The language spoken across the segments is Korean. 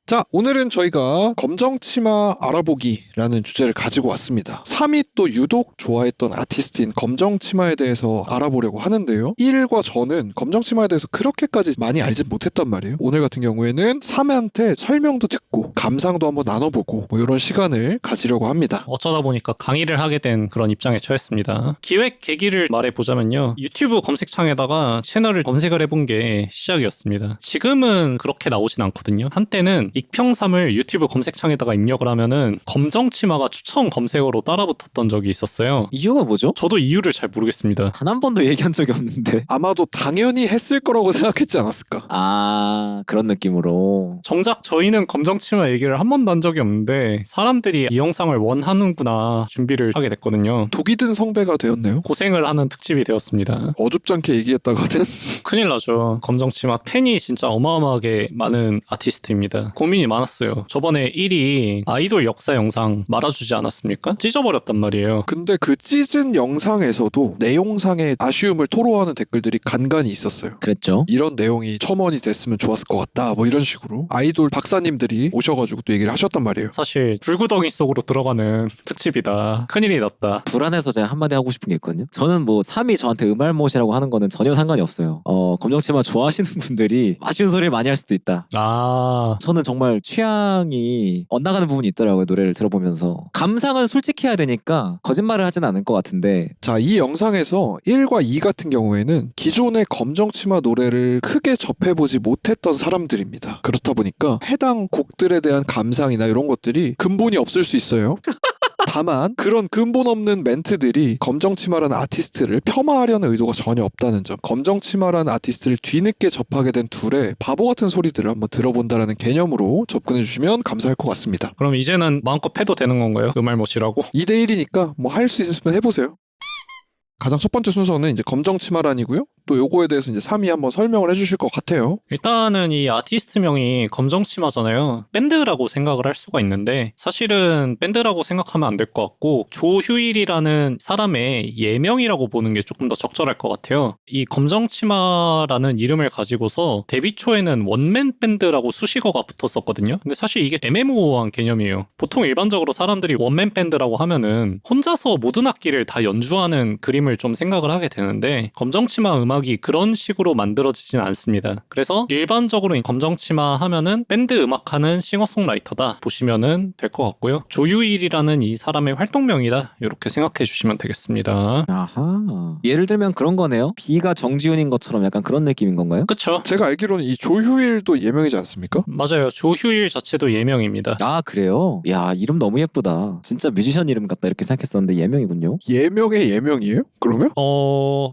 자, 오늘은 저희가 검정치마 알아보기라는 주제를 가지고 왔습니다. 3위 또 유독 좋아했던 아티스트인 검정치마에 대해서 알아보려고 하는데요. 1과 저는 검정치마에 대해서 그렇게까지 많이 알지 못했단 말이에요. 오늘 같은 경우에는 3위한테 설명도 듣고 감상도 한번 나눠보고 뭐 이런 시간을 가지려고 합니다. 어쩌다 보니까 강의를 하게 된 그런 입장에 처했습니다. 기획 계기를 말해보자면요. 유튜브 검색창에다가 채널을 검색을 해본 게 시작이었습니다. 지금은 그렇게 나오진 않거든요. 한때는 익평삼을 유튜브 검색창에다가 입력을 하면은 검정치마가 추천 검색어로 따라붙었던 적이 있었어요. 이유가 뭐죠? 저도 이유를 잘 모르겠습니다. 단 한 번도 얘기한 적이 없는데. 아마도 당연히 했을 거라고 생각했지 않았을까? 아, 그런 느낌으로. 정작 저희는 검정치마 얘기를 한 번도 한 적이 없는데 사람들이 이 영상을 원하는구나 준비를 하게 됐거든요. 독이 든 성배가 되었네요. 고생을 하는 특집이 되었습니다. 어줍지 않게 얘기했다가는 큰일 나죠. 검정치마 팬이 진짜 어마어마하게 많은 아티스트입니다. 고민이 많았어요. 저번에 1위 아이돌 역사 영상 말아주지 않았습니까? 찢어버렸단 말이에요. 근데 그 찢은 영상에서도 내용상의 아쉬움을 토로하는 댓글들이 간간히 있었어요. 그랬죠. 이런 내용이 첨언이 됐으면 좋았을 것 같다 뭐 이런 식으로 아이돌 박사님들이 오셔가지고 또 얘기를 하셨단 말이에요. 사실 불구덩이 속으로 들어가는 특집이다. 큰일이 났다. 불안해서 제가 한마디 하고 싶은 게 있거든요. 저는 뭐 3위 저한테 음알못이라고 하는 거는 전혀 상관이 없어요. 검정치마 좋아하시는 분들이 아쉬운 소리를 많이 할 수도 있다. 저는 정말 취향이 엇나가는 부분이 있더라고요. 노래를 들어보면서. 감상은 솔직히 해야 되니까 거짓말을 하진 않을 것 같은데. 자, 이 영상에서 1과 2 같은 경우에는 기존의 검정치마 노래를 크게 접해보지 못했던 사람들입니다. 그렇다 보니까 해당 곡들에 대한 감상이나 이런 것들이 근본이 없을 수 있어요. 다만 그런 근본 없는 멘트들이 검정치마라는 아티스트를 폄하하려는 의도가 전혀 없다는 점, 검정치마라는 아티스트를 뒤늦게 접하게 된 둘의 바보 같은 소리들을 한번 들어본다라는 개념으로 접근해 주시면 감사할 것 같습니다. 그럼 이제는 마음껏 패도 되는 건가요? 음알못이라고? 2대1이니까 뭐 할 수 있으면 해보세요. 가장 첫 번째 순서는 이제 검정치마란이고요. 또 요거에 대해서 이제 3위 한번 설명을 해주실 것 같아요. 일단은 이 아티스트명이 검정치마잖아요. 밴드라고 생각을 할 수가 있는데 사실은 밴드라고 생각하면 안 될 것 같고 조휴일이라는 사람의 예명이라고 보는 게 조금 더 적절할 것 같아요. 이 검정치마라는 이름을 가지고서 데뷔 초에는 원맨 밴드라고 수식어가 붙었었거든요. 근데 사실 이게 애매모호한 개념이에요. 보통 일반적으로 사람들이 원맨 밴드라고 하면은 혼자서 모든 악기를 다 연주하는 그림을 좀 생각을 하게 되는데 검정치마 음악이 그런 식으로 만들어지진 않습니다. 그래서 일반적으로 이 검정치마 하면은 밴드 음악하는 싱어송라이터다 보시면은 될 것 같고요. 조유일이라는 이 사람의 활동명이다 이렇게 생각해 주시면 되겠습니다. 아하. 예를 들면 그런 거네요. B가 정지훈인 것처럼 약간 그런 느낌인 건가요? 그쵸? 제가 알기로는 이 조휴일도 예명이지 않습니까? 맞아요. 조휴일 자체도 예명입니다. 아, 그래요? 야, 이름 너무 예쁘다. 진짜 뮤지션 이름 같다 이렇게 생각했었는데 예명이군요. 예명의 예명이에요? 그러면?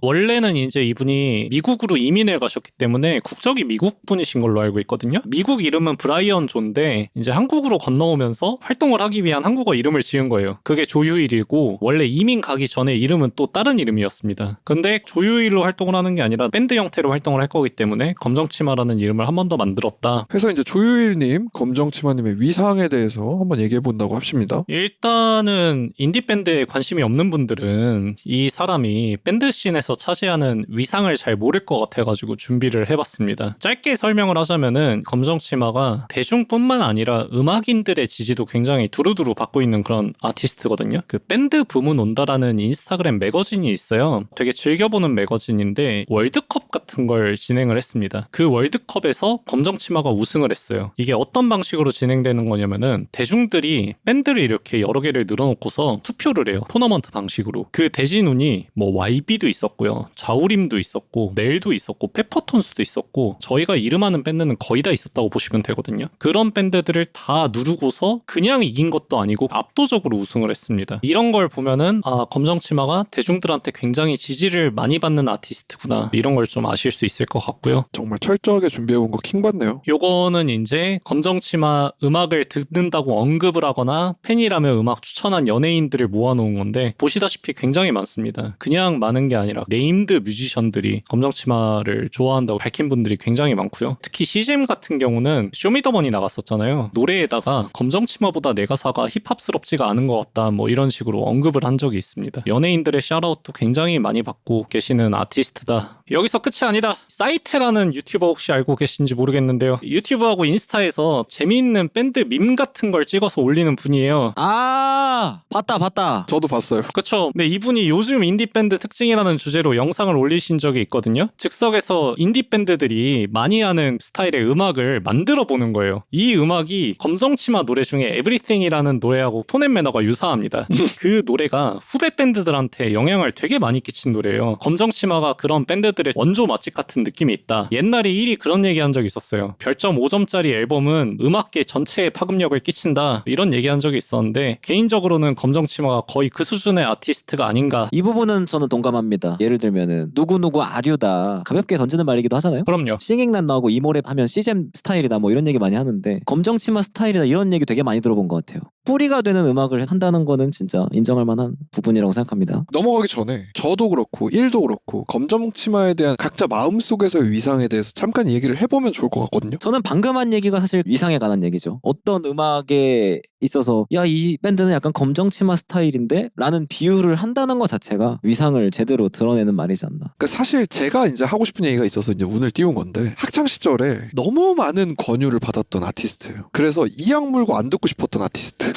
원래는 이제 이분이 미국으로 이민을 가셨기 때문에 국적이 미국 분이신 걸로 알고 있거든요. 미국 이름은 브라이언 존데 이제 한국으로 건너오면서 활동을 하기 위한 한국어 이름을 지은 거예요. 그게 조유일이고 원래 이민 가기 전에 이름은 또 다른 이름이었습니다. 근데 조유일로 활동을 하는 게 아니라 밴드 형태로 활동을 할 거기 때문에 검정치마라는 이름을 한 번 더 만들었다. 해서 이제 조유일님, 검정치마님의 위상에 대해서 한번 얘기해 본다고 하십니다. 일단은 인디밴드에 관심이 없는 분들은 이 사람이 밴드 씬에서 차지하는 위상을 잘 모를 것 같아가지고 준비를 해봤습니다. 짧게 설명을 하자면은 검정치마가 대중뿐만 아니라 음악인들의 지지도 굉장히 두루두루 받고 있는 그런 아티스트거든요. 그 밴드 부문 온다라는 인스타그램 매거진이 있어요. 되게 즐겨보는 매거진인데 월드컵 같은 걸 진행을 했습니다. 그 월드컵에서 검정치마가 우승을 했어요. 이게 어떤 방식으로 진행되는 거냐면은 대중들이 밴드를 이렇게 여러 개를 늘어놓고서 투표를 해요. 토너먼트 방식으로. 그 대진운이 뭐 YB도 있었고요. 자우림도 있었고 넬도 있었고 페퍼톤스도 있었고 저희가 이름하는 밴드는 거의 다 있었다고 보시면 되거든요. 그런 밴드들을 다 누르고서 그냥 이긴 것도 아니고 압도적으로 우승을 했습니다. 이런 걸 보면은 검정치마가 대중들한테 굉장히 지지를 많이 받는 아티스트구나 이런 걸 좀 아실 수 있을 것 같고요. 정말 철저하게 준비해본 거 킹받네요. 요거는 이제 검정치마 음악을 듣는다고 언급을 하거나 팬이라며 음악 추천한 연예인들을 모아놓은 건데 보시다시피 굉장히 많습니다. 그냥 많은 게 아니라 네임드 뮤지션들이 검정치마를 좋아한다고 밝힌 분들이 굉장히 많고요. 특히 CGM 같은 경우는 쇼미더머니 나갔었잖아요. 노래에다가 검정치마보다 내 가사가 힙합스럽지가 않은 것 같다 뭐 이런 식으로 언급을 한 적이 있습니다. 연예인들의 샤라웃도 굉장히 많이 받고 계시는 아티스트다. 여기서 끝이 아니다. 사이테라는 유튜버 혹시 알고 계신지 모르겠는데요. 유튜브하고 인스타에서 재미있는 밴드 밈 같은 걸 찍어서 올리는 분이에요. 아, 봤다. 저도 봤어요. 그쵸. 근데 이분이 요즘 인디밴드 특징이라는 주제로 영상을 올리신 적이 있거든요. 즉석에서 인디밴드들이 많이 하는 스타일의 음악을 만들어 보는 거예요. 이 음악이 검정치마 노래 중에 Everything이라는 노래하고 톤 앤 매너가 유사합니다. 그 노래가 후배 밴드들한테 영향을 되게 많이 끼친 노래예요. 검정치마가 그런 밴드들의 원조 맛집 같은 느낌이 있다. 옛날에 1위 그런 얘기한 적이 있었어요. 별점 5점짜리 앨범은 음악계 전체에 파급력을 끼친다. 이런 얘기한 적이 있었는데 개인적으로는 검정치마가 거의 그 수준의 아티스트가 아닌가. 이 부분은 저는 동감합니다. 예를 들면은 누구누구 아류다 가볍게 던지는 말이기도 하잖아요. 그럼요. 싱잉란 나오고 이모랩 하면 시잼 스타일이다 뭐 이런 얘기 많이 하는데 검정치마 스타일이다 이런 얘기 되게 많이 들어본 것 같아요. 뿌리가 되는 음악을 한다는 거는 진짜 인정할 만한 부분이라고 생각합니다. 넘어가기 전에 저도 그렇고 1도 그렇고 검정치마에 대한 각자 마음속에서의 위상에 대해서 잠깐 얘기를 해보면 좋을 것 같거든요. 저는 방금 한 얘기가 사실 위상에 관한 얘기죠. 어떤 음악에 있어서 야, 이 밴드는 약간 검정치마 스타일인데? 라는 비유를 한다는 것 자체가 위상을 제대로 드러내는 말이지 않나. 그러니까 사실 제가 이제 하고 싶은 얘기가 있어서 이제 운을 띄운 건데 학창 시절에 너무 많은 권유를 받았던 아티스트예요. 그래서 이악 물고 안 듣고 싶었던 아티스트.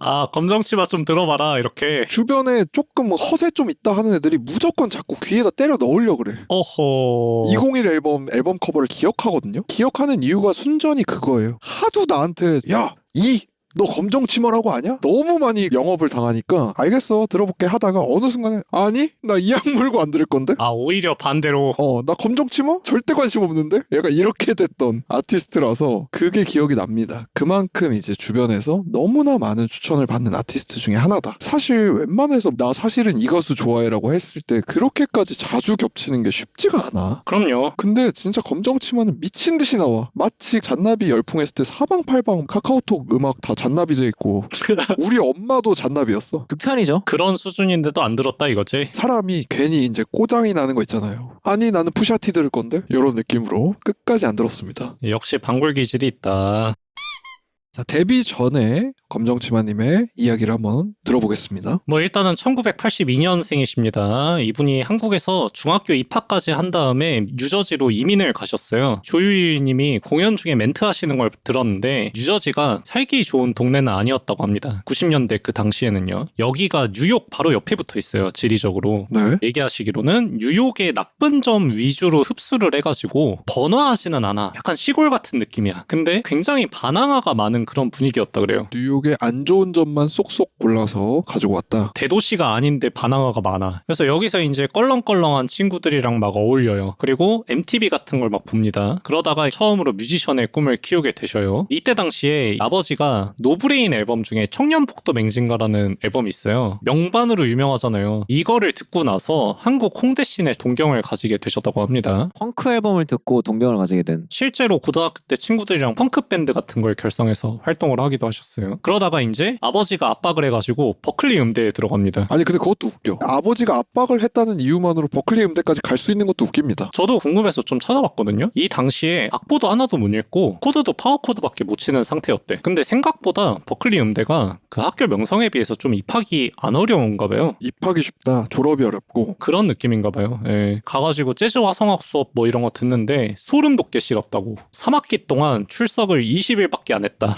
아, 검정치마 좀 들어봐라 이렇게. 주변에 조금 허세 좀 있다 하는 애들이 무조건 자꾸 귀에다 때려 넣으려고 그래. 어허. 201 앨범 커버를 기억하거든요. 기억하는 이유가 순전히 그거예요. 하도 나한테 너 검정치마라고 아냐? 너무 많이 영업을 당하니까 알겠어 들어볼게 하다가 어느 순간에 아니 나 이악 물고 안 들을 건데? 아, 오히려 반대로. 나 검정치마? 절대 관심 없는데? 약간 이렇게 됐던 아티스트라서 그게 기억이 납니다. 그만큼 이제 주변에서 너무나 많은 추천을 받는 아티스트 중에 하나다. 사실 웬만해서 나 사실은 이 가수 좋아해라고 했을 때 그렇게까지 자주 겹치는 게 쉽지가 않아. 그럼요. 근데 진짜 검정치마는 미친 듯이 나와. 마치 잔나비 열풍했을 때 사방팔방 카카오톡 음악 다 잔나비 돼 있고 우리 엄마도 잔나비였어. 극찬이죠. 그런 수준인데도 안 들었다 이거지. 사람이 괜히 이제 꼬장이 나는 거 있잖아요. 아니 나는 푸샤티 들을 건데? 이런 느낌으로 끝까지 안 들었습니다. 역시 방골 기질이 있다. 자, 데뷔 전에 검정치마님의 이야기를 한번 들어보겠습니다. 뭐 일단은 1982년생이십니다. 이분이 한국에서 중학교 입학까지 한 다음에 뉴저지로 이민을 가셨어요. 조유일님이 공연 중에 멘트 하시는 걸 들었는데 뉴저지가 살기 좋은 동네는 아니었다고 합니다. 90년대 그 당시에는요. 여기가 뉴욕 바로 옆에 붙어 있어요. 지리적으로. 네. 얘기하시기로는 뉴욕의 나쁜 점 위주로 흡수를 해가지고 번화하지는 않아. 약간 시골 같은 느낌이야. 근데 굉장히 반항아가 많은 그런 분위기였다 그래요. 뉴욕의 안 좋은 점만 쏙쏙 골라서 가지고 왔다. 대도시가 아닌데 반항아가 많아. 그래서 여기서 이제 껄렁껄렁한 친구들이랑 막 어울려요. 그리고 MTV 같은 걸 막 봅니다. 그러다가 처음으로 뮤지션의 꿈을 키우게 되셔요. 이때 당시에 아버지가 노브레인 앨범 중에 청년폭도 맹진가라는 앨범이 있어요. 명반으로 유명하잖아요. 이거를 듣고 나서 한국 홍대 씬에 동경을 가지게 되셨다고 합니다. 펑크 앨범을 듣고 동경을 가지게 된. 실제로 고등학교 때 친구들이랑 펑크 밴드 같은 걸 결성해서 활동을 하기도 하셨어요. 그러다가 이제 아버지가 압박을 해가지고 버클리 음대에 들어갑니다. 아니 근데 그것도 웃겨. 아버지가 압박을 했다는 이유만으로 버클리 음대까지 갈 수 있는 것도 웃깁니다. 저도 궁금해서 좀 찾아봤거든요. 이 당시에 악보도 하나도 못 읽고 코드도 파워코드밖에 못 치는 상태였대. 근데 생각보다 버클리 음대가 그 학교 명성에 비해서 좀 입학이 안 어려운가 봐요. 입학이 쉽다. 졸업이 어렵고. 그런 느낌인가 봐요. 예. 가가지고 재즈 화성학 수업 뭐 이런 거 듣는데 소름 돋게 싫었다고. 3학기 동안 출석을 20일밖에 안 했다.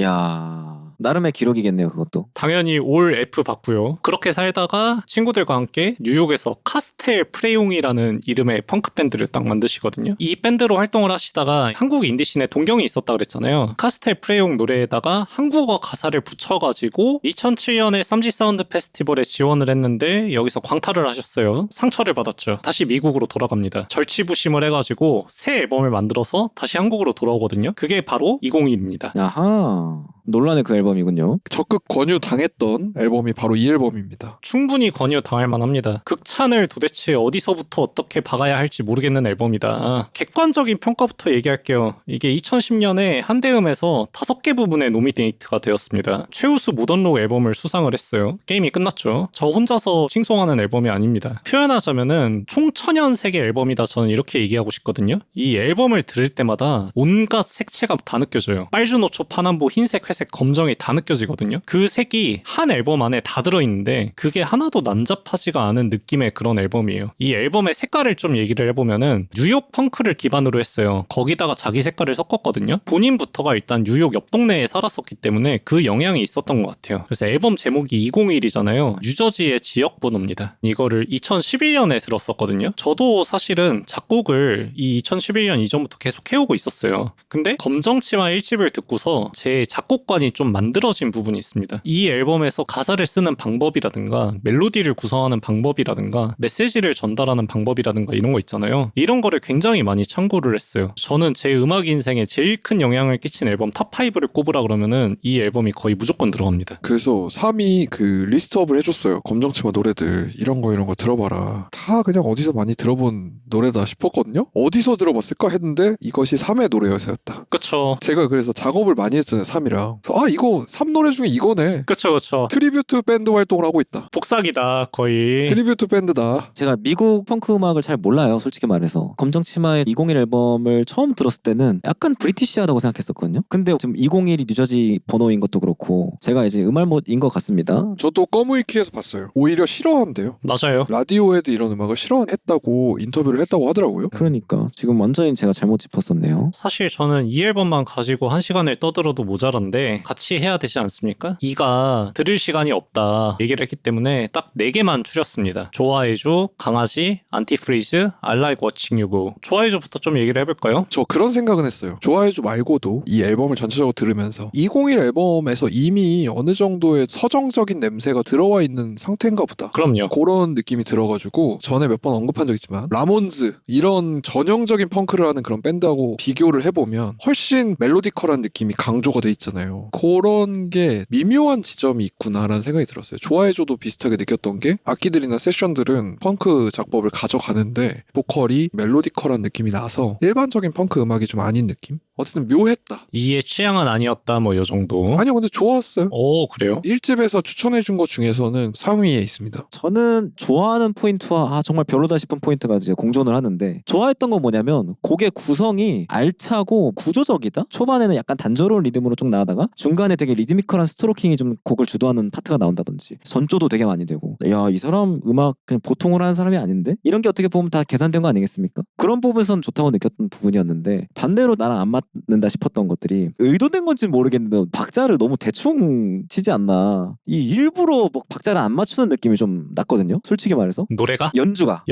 야, 나름의 기록이겠네요, 그것도. 당연히 올 F 받고요. 그렇게 살다가 친구들과 함께 뉴욕에서 카스텔 프레용이라는 이름의 펑크 밴드를 딱 만드시거든요. 이 밴드로 활동을 하시다가 한국 인디씬에 동경이 있었다 그랬잖아요. 카스텔 프레용 노래에다가 한국어 가사를 붙여가지고 2007년에 쌈지 사운드 페스티벌에 지원을 했는데 여기서 광탈을 하셨어요. 상처를 받았죠. 다시 미국으로 돌아갑니다. 절치부심을 해가지고 새 앨범을 만들어서 다시 한국으로 돌아오거든요. 그게 바로 201입니다. 아하. 논란의 그 앨범이군요. 적극 권유당했던 앨범이 바로 이 앨범입니다. 충분히 권유당할 만합니다. 극찬을 도대체 어디서부터 어떻게 박아야 할지 모르겠는 앨범이다. 객관적인 평가부터 얘기할게요. 이게 2010년에 한대음에서 5개 부분에 노미네이트가 되었습니다. 최우수 모던록 앨범을 수상을 했어요. 게임이 끝났죠. 저 혼자서 칭송하는 앨범이 아닙니다. 표현하자면은 총천연색의 앨범이다, 저는 이렇게 얘기하고 싶거든요. 이 앨범을 들을 때마다 온갖 색채가 다 느껴져요. 빨주노초, 파남보, 흰색, 회색, 검정이 다 느껴지거든요. 그 색이 한 앨범 안에 다 들어있는데 그게 하나도 난잡하지가 않은 느낌의 그런 앨범이에요. 이 앨범의 색깔을 좀 얘기를 해보면은 뉴욕 펑크를 기반으로 했어요. 거기다가 자기 색깔을 섞었거든요. 본인부터가 일단 뉴욕 옆 동네에 살았었기 때문에 그 영향이 있었던 것 같아요. 그래서 앨범 제목이 201이잖아요. 뉴저지의 지역 번호입니다. 이거를 2011년에 들었었거든요. 저도 사실은 작곡을 이 2011년 이전부터 계속 해오고 있었어요. 근데 검정치마 1집을 듣고서 제 작곡관이 좀 만들어진 부분이 있습니다. 이 앨범에서 가사를 쓰는 방법이라든가 멜로디를 구성하는 방법이라든가 메시지를 전달하는 방법이라든가 이런 거 있잖아요. 이런 거를 굉장히 많이 참고를 했어요. 저는 제 음악 인생에 제일 큰 영향을 끼친 앨범 탑5를 꼽으라 그러면은 이 앨범이 거의 무조건 들어갑니다. 그래서 3위 그 리스트업을 해줬어요. 검정치마 노래들 이런 거 들어봐라. 다 그냥 어디서 많이 들어본 노래다 싶었거든요. 어디서 들어봤을까 했는데 이것이 3의 노래여서였다. 그쵸. 제가 그래서 작업을 많이 했잖아요. 3이랑. 아 이거 3 노래 중에 이거네. 그쵸. 트리뷰트 밴드 활동을 하고 있다. 복사기다 거의. 트리뷰트 밴드다. 제가 미국 펑크 음악을 잘 몰라요, 솔직히 말해서. 검정치마의 201 앨범을 처음 들었을 때는 약간 브리티시하다고 생각했었거든요. 근데 지금 201이 뉴저지 번호인 것도 그렇고 제가 이제 음알못인 것 같습니다. 저도 꺼무이키에서 봤어요. 오히려 싫어한대요. 맞아요. 라디오헤드 이런 음악을 싫어했다고 인터뷰를 했다고 하더라고요. 그러니까 지금 완전히 제가 잘못 짚었었네요. 사실 저는 이 앨범만 가지고 1시간을 떠들어도 모자란데 같이 해야 되지 않습니까? 이가 들을 시간이 없다 얘기를 했기 때문에 딱 4개만 추렸습니다. 좋아해줘, 강아지, 안티프리즈, I like watching you go. 좋아해줘부터 좀 얘기를 해볼까요? 저 그런 생각은 했어요. 좋아해줘 말고도 이 앨범을 전체적으로 들으면서 201 앨범에서 이미 어느 정도의 서정적인 냄새가 들어와 있는 상태인가 보다. 그럼요. 그런 느낌이 들어가지고 전에 몇 번 언급한 적 있지만 라몬즈 이런 전형적인 펑크를 하는 그런 밴드하고 비교를 해보면 훨씬 멜로디컬한 느낌이 강조가 돼 있잖아요. 그런 게 미묘한 지점이 있구나라는 생각이 들었어요. 좋아해줘도 비슷하게 느꼈던 게 악기들이나 세션들은 펑크 작법을 가져가는데 보컬이 멜로디컬한 느낌이 나서 일반적인 펑크 음악이 좀 아닌 느낌? 어쨌든 묘했다. 이의 취향은 아니었다 뭐 요 정도. 아니요 근데 좋았어요. 오, 그래요? 1집에서 추천해준 것 중에서는 상위에 있습니다. 저는 좋아하는 포인트와 정말 별로다 싶은 포인트가 이제 공존을 하는데, 좋아했던 건 뭐냐면 곡의 구성이 알차고 구조적이다. 초반에는 약간 단조로운 리듬으로 쭉 나가다가 중간에 되게 리드미컬한 스트로킹이 좀 곡을 주도하는 파트가 나온다든지, 전조도 되게 많이 되고, 야, 이 사람 음악 그냥 보통으로 하는 사람이 아닌데? 이런 게 어떻게 보면 다 계산된 거 아니겠습니까? 그런 부분에선 좋다고 느꼈던 부분이었는데, 반대로 나랑 안 맞는다 싶었던 것들이 의도된 건지 모르겠는데 박자를 너무 대충 치지 않나. 이 일부러 뭐 박자를 안 맞추는 느낌이 좀 났거든요, 솔직히 말해서. 노래가? 연주가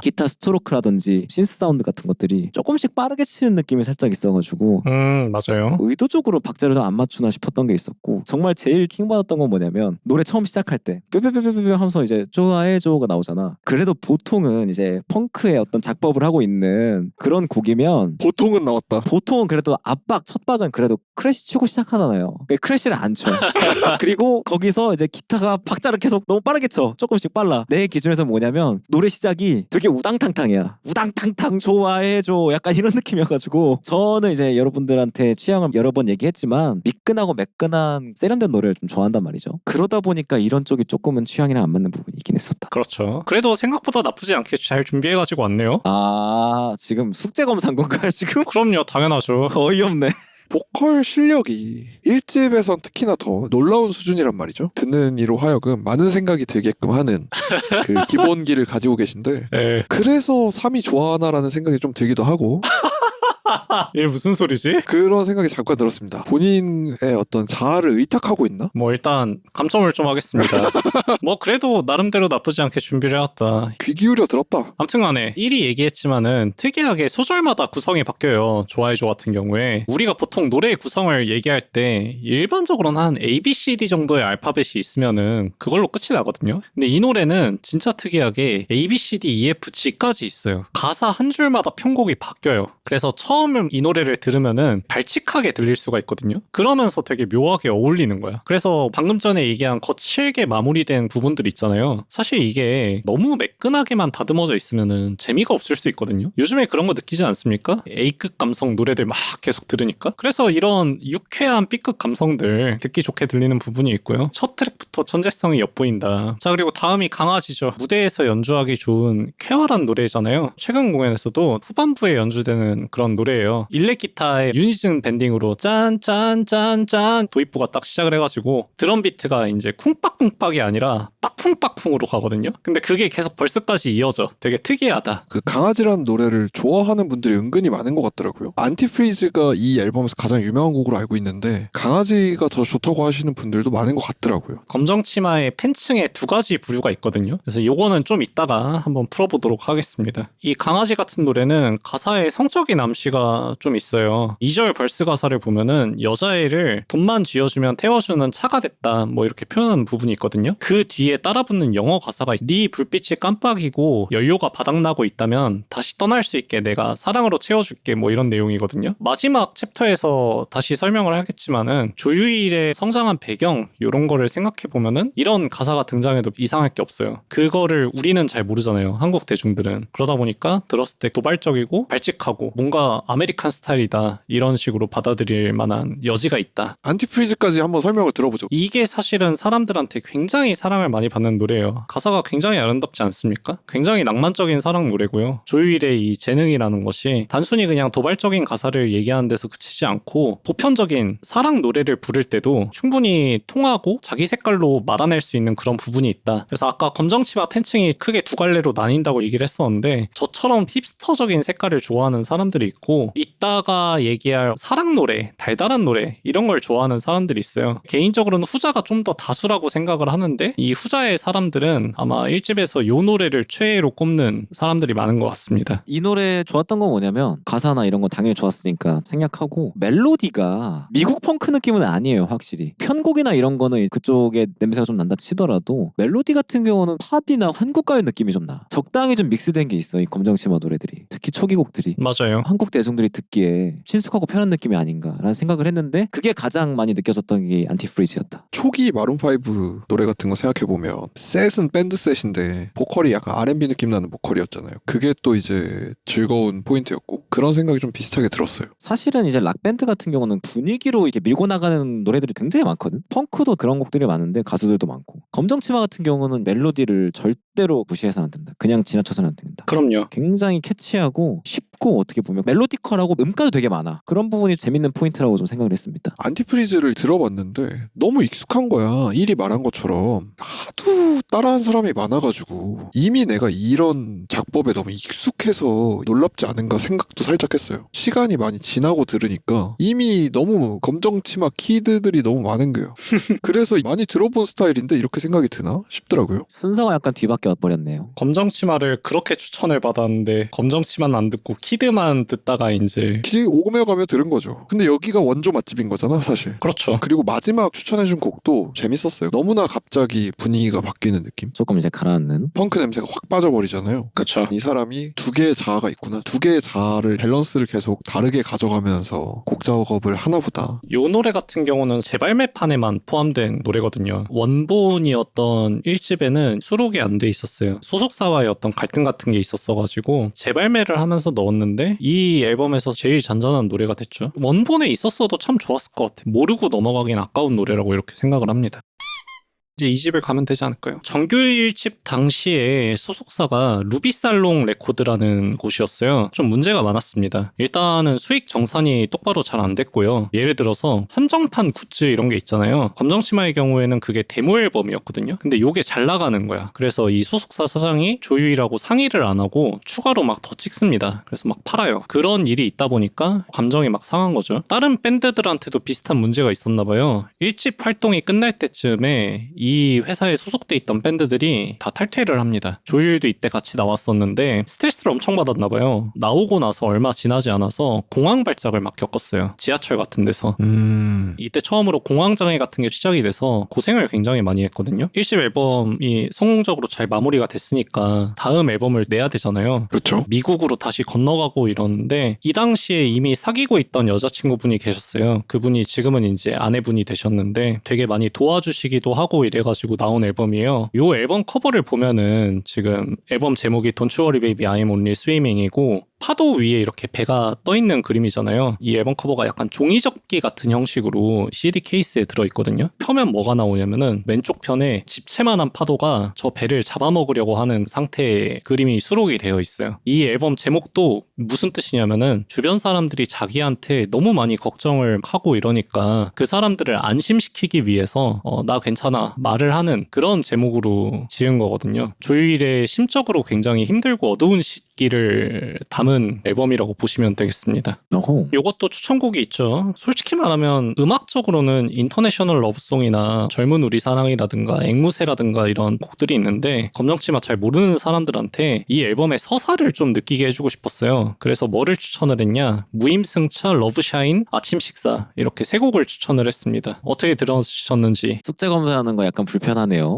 기타 스트로크라든지 신스 사운드 같은 것들이 조금씩 빠르게 치는 느낌이 살짝 있어가지고 맞아요. 의도적으로 박자를 좀 안 맞추나 싶었던 게 있었고, 정말 제일 킹받았던 건 뭐냐면 노래 처음 시작할 때 뼈뼈뼈뼈뼈 하면서 이제 좋아해줘가 나오잖아. 그래도 보통은 이제 펑크의 어떤 작법을 하고 있는 그런 곡이면 보통은 나왔다. 보통은 그래도 앞박 첫 박은 그래도 크래시 치고 시작하잖아요. 크래시를 안 쳐. 그리고 거기서 이제 기타가 박자를 계속 너무 빠르게 쳐. 조금씩 빨라. 내 기준에서 뭐냐면 노래 시작이 되게 우당탕탕이야. 우당탕탕 좋아해줘, 약간 이런 느낌이어가지고, 저는 이제 여러분들한테 취향을 여러 번 얘기했지만 미끈하고 매끈한 세련된 노래를 좀 좋아한단 말이죠. 그러다 보니까 이런 쪽이 조금은 취향이랑 안 맞는 부분이 있긴 했었다. 그렇죠. 그래도 생각보다 나쁘지 않게 잘 준비해가지고 왔네요. 아, 지금 숙제 검사한 건가요 지금? 그럼요, 당연하죠. 어이없네. 보컬 실력이 1집에선 특히나 더 놀라운 수준이란 말이죠. 듣는 이로 하여금 많은 생각이 들게끔 하는 그 기본기를 가지고 계신데 네. 그래서 3이 좋아하나라는 생각이 좀 들기도 하고 이게 무슨 소리지? 그런 생각이 잠깐 들었습니다. 본인의 어떤 자아를 의탁하고 있나? 뭐 일단 감점을 좀 하겠습니다. 뭐 그래도 나름대로 나쁘지 않게 준비를 해왔다. 귀 기울여 들었다. 아무튼 간에 1위 얘기했지만은 특이하게 소절마다 구성이 바뀌어요. 좋아해줘 같은 경우에 우리가 보통 노래의 구성을 얘기할 때 일반적으로는 한 A, B, C, D 정도의 알파벳이 있으면은 그걸로 끝이 나거든요. 근데 이 노래는 진짜 특이하게 A, B, C, D, E, F, G까지 있어요. 가사 한 줄마다 편곡이 바뀌어요. 그래서 처음 처음 이 노래를 들으면은 발칙하게 들릴 수가 있거든요. 그러면서 되게 묘하게 어울리는 거야. 그래서 방금 전에 얘기한 거칠게 마무리된 부분들 있잖아요. 사실 이게 너무 매끈하게만 다듬어져 있으면은 재미가 없을 수 있거든요. 요즘에 그런 거 느끼지 않습니까? A급 감성 노래들 막 계속 들으니까. 그래서 이런 유쾌한 B급 감성들 듣기 좋게 들리는 부분이 있고요. 첫 트랙부터 천재성이 엿보인다. 자, 그리고 다음이 강아지죠. 무대에서 연주하기 좋은 쾌활한 노래잖아요. 최근 공연에서도 후반부에 연주되는 그런 노래예요. 일렉 기타의 유니즌 밴딩으로 짠짠짠짠 도입부가 딱 시작을 해가지고 드럼 비트가 이제 쿵빡쿵빡이 아니라 빡쿵빡쿵으로 가거든요. 근데 그게 계속 벌스까지 이어져. 되게 특이하다. 그 강아지라는 노래를 좋아하는 분들이 은근히 많은 것 같더라고요. 안티프리즈가 이 앨범에서 가장 유명한 곡으로 알고 있는데 강아지가 더 좋다고 하시는 분들도 많은 것 같더라고요. 검정치마의 팬층에 두 가지 부류가 있거든요. 그래서 요거는 좀 이따가 한번 풀어보도록 하겠습니다. 이 강아지 같은 노래는 가사에 성적인 암시가 좀 있어요. 2절 벌스 가사를 보면은 여자애를 돈만 쥐어주면 태워주는 차가 됐다 뭐 이렇게 표현하는 부분이 있거든요. 그 뒤에 따라붙는 영어 가사가 네 불빛이 깜빡이고 연료가 바닥나고 있다면 다시 떠날 수 있게 내가 사랑으로 채워줄게 뭐 이런 내용이거든요. 마지막 챕터에서 다시 설명을 하겠지만은 조유일의 성장한 배경 이런 거를 생각해보면은 이런 가사가 등장해도 이상할 게 없어요. 그거를 우리는 잘 모르잖아요. 한국 대중들은. 그러다 보니까 들었을 때 도발적이고 발칙하고 뭔가 아메리칸 스타일이다 이런 식으로 받아들일 만한 여지가 있다. 안티프리즈까지 한번 설명을 들어보죠. 이게 사실은 사람들한테 굉장히 사랑을 많이 받는 노래예요. 가사가 굉장히 아름답지 않습니까? 굉장히 낭만적인 사랑 노래고요. 조유일의 이 재능이라는 것이 단순히 그냥 도발적인 가사를 얘기하는 데서 그치지 않고 보편적인 사랑 노래를 부를 때도 충분히 통하고 자기 색깔로 말아낼 수 있는 그런 부분이 있다. 그래서 아까 검정치마 팬층이 크게 두 갈래로 나뉜다고 얘기를 했었는데 저처럼 힙스터적인 색깔을 좋아하는 사람들이 있고 이따가 얘기할 사랑 노래, 달달한 노래 이런 걸 좋아하는 사람들이 있어요. 개인적으로는 후자가 좀 더 다수라고 생각을 하는데 이 후자의 사람들은 아마 1집에서 요 노래를 최애로 꼽는 사람들이 많은 것 같습니다. 이 노래 좋았던 건 뭐냐면 가사나 이런 건 당연히 좋았으니까 생략하고 멜로디가 미국 펑크 느낌은 아니에요. 확실히 편곡이나 이런 거는 그쪽에 냄새가 좀 난다 치더라도 멜로디 같은 경우는 팝이나 한국가요 느낌이 좀 나. 적당히 좀 믹스된 게 있어 이 검정치마 노래들이. 특히 초기 곡들이 맞아요. 한국 대중들이 듣기에 친숙하고 편한 느낌이 아닌가라는 생각을 했는데 그게 가장 많이 느껴졌던 게 안티프리즈였다. 초기 마룬5 노래 같은 거 생각해보면 셋은 밴드 셋인데 보컬이 약간 R&B 느낌 나는 보컬이었잖아요. 그게 또 이제 즐거운 포인트였고 그런 생각이 좀 비슷하게 들었어요. 사실은 이제 락밴드 같은 경우는 분위기로 이렇게 밀고 나가는 노래들이 굉장히 많거든. 펑크도 그런 곡들이 많은데 가수들도 많고 검정치마 같은 경우는 멜로디를 절대로 무시해서는 안 된다. 그냥 지나쳐서는 안 된다. 그럼요. 굉장히 캐치하고 쉽고 어떻게 보면 멜로디컬하고 음가도 되게 많아. 그런 부분이 재밌는 포인트라고 좀 생각을 했습니다. 안티프리즈를 들어봤는데 너무 익숙한 거야. 일이 말한 것처럼 하도 따라한 사람이 많아가지고 이미 내가 이런 작법에 너무 익숙해서 놀랍지 않은가 생각도 살짝 했어요. 시간이 많이 지나고 들으니까 이미 너무 검정치마 키드들이 너무 많은 거예요. 그래서 많이 들어본 스타일인데 이렇게 생각이 드나 싶더라고요. 순서가 약간 뒤바뀌어 버렸네요. 검정치마를 그렇게 추천을 받았는데 검정치마는 안 듣고 키드만 듣다가 이제 길 오며 가며 들은 거죠. 근데 여기가 원조 맛집인 거잖아 사실. 그렇죠. 그리고 마지막 추천해준 곡도 재밌었어요. 너무나 갑자기 분위기가 바뀌는 느낌. 조금 이제 가라앉는. 펑크 냄새가 확 빠져버리잖아요. 그렇죠. 이 사람이 두 개의 자아가 있구나. 두 개의 자아를 밸런스를 계속 다르게 가져가면서 곡 작업을 하나보다. 요 노래 같은 경우는 재발매판에만 포함된 노래거든요. 원본이었던 1집에는 수록이 안 돼 있었어요. 소속사와의 어떤 갈등 같은 게 있었어가지고 재발매를 하면서 넣었는데 이 앨범에서 제일 잔잔한 노래가 됐죠. 원본에 있었어도 참 좋았을 것 같아요. 모르고 넘어가긴 아까운 노래라고 이렇게 생각을 합니다. 이제 이 집을 가면 되지 않을까요? 정규 1집 당시에 소속사가 루비살롱 레코드라는 곳이었어요. 좀 문제가 많았습니다. 일단은 수익 정산이 똑바로 잘 안 됐고요. 예를 들어서 한정판 굿즈 이런 게 있잖아요. 검정치마의 경우에는 그게 데모 앨범이었거든요. 근데 요게 잘 나가는 거야. 그래서 이 소속사 사장이 조유일하고 상의를 안 하고 추가로 막 더 찍습니다. 그래서 막 팔아요. 그런 일이 있다 보니까 감정이 막 상한 거죠. 다른 밴드들한테도 비슷한 문제가 있었나 봐요. 1집 활동이 끝날 때쯤에 이 이 회사에 소속돼 있던 밴드들이 다 탈퇴를 합니다. 조일도 이때 같이 나왔었는데 스트레스를 엄청 받았나 봐요. 나오고 나서 얼마 지나지 않아서 공황 발작을 막 겪었어요. 지하철 같은 데서. 이때 처음으로 공황장애 같은 게 시작이 돼서 고생을 굉장히 많이 했거든요. 1집 앨범이 성공적으로 잘 마무리가 됐으니까 다음 앨범을 내야 되잖아요. 그렇죠. 미국으로 다시 건너가고 이러는데 이 당시에 이미 사귀고 있던 여자친구분이 계셨어요. 그분이 지금은 이제 아내분이 되셨는데 되게 많이 도와주시기도 하고 이래가지고 나온 앨범이에요. 요 앨범 커버를 보면은 지금 앨범 제목이 Don't You Worry Baby I'm Only Swimming이고 파도 위에 이렇게 배가 떠있는 그림이잖아요. 이 앨범 커버가 약간 종이접기 같은 형식으로 CD 케이스에 들어있거든요. 펴면 뭐가 나오냐면은 왼쪽 편에 집채만한 파도가 저 배를 잡아먹으려고 하는 상태의 그림이 수록이 되어 있어요. 이 앨범 제목도 무슨 뜻이냐면은 주변 사람들이 자기한테 너무 많이 걱정을 하고 이러니까 그 사람들을 안심시키기 위해서 나 괜찮아 말을 하는 그런 제목으로 지은 거거든요. 조일의 심적으로 굉장히 힘들고 어두운 시기를 담은 앨범이라고 보시면 되겠습니다. 요것도 추천곡이 있죠. 솔직히 말하면 음악적으로는 인터내셔널 러브송이나 젊은 우리 사랑이라든가 앵무새라든가 이런 곡들이 있는데 검정치마 잘 모르는 사람들한테 이 앨범의 서사를 좀 느끼게 해주고 싶었어요. 그래서 뭐를 추천을 했냐? 무임승차, 러브샤인, 아침 식사 이렇게 세 곡을 추천을 했습니다. 어떻게 들으셨는지. 숙제 검사하는 거 약간 불편하네요.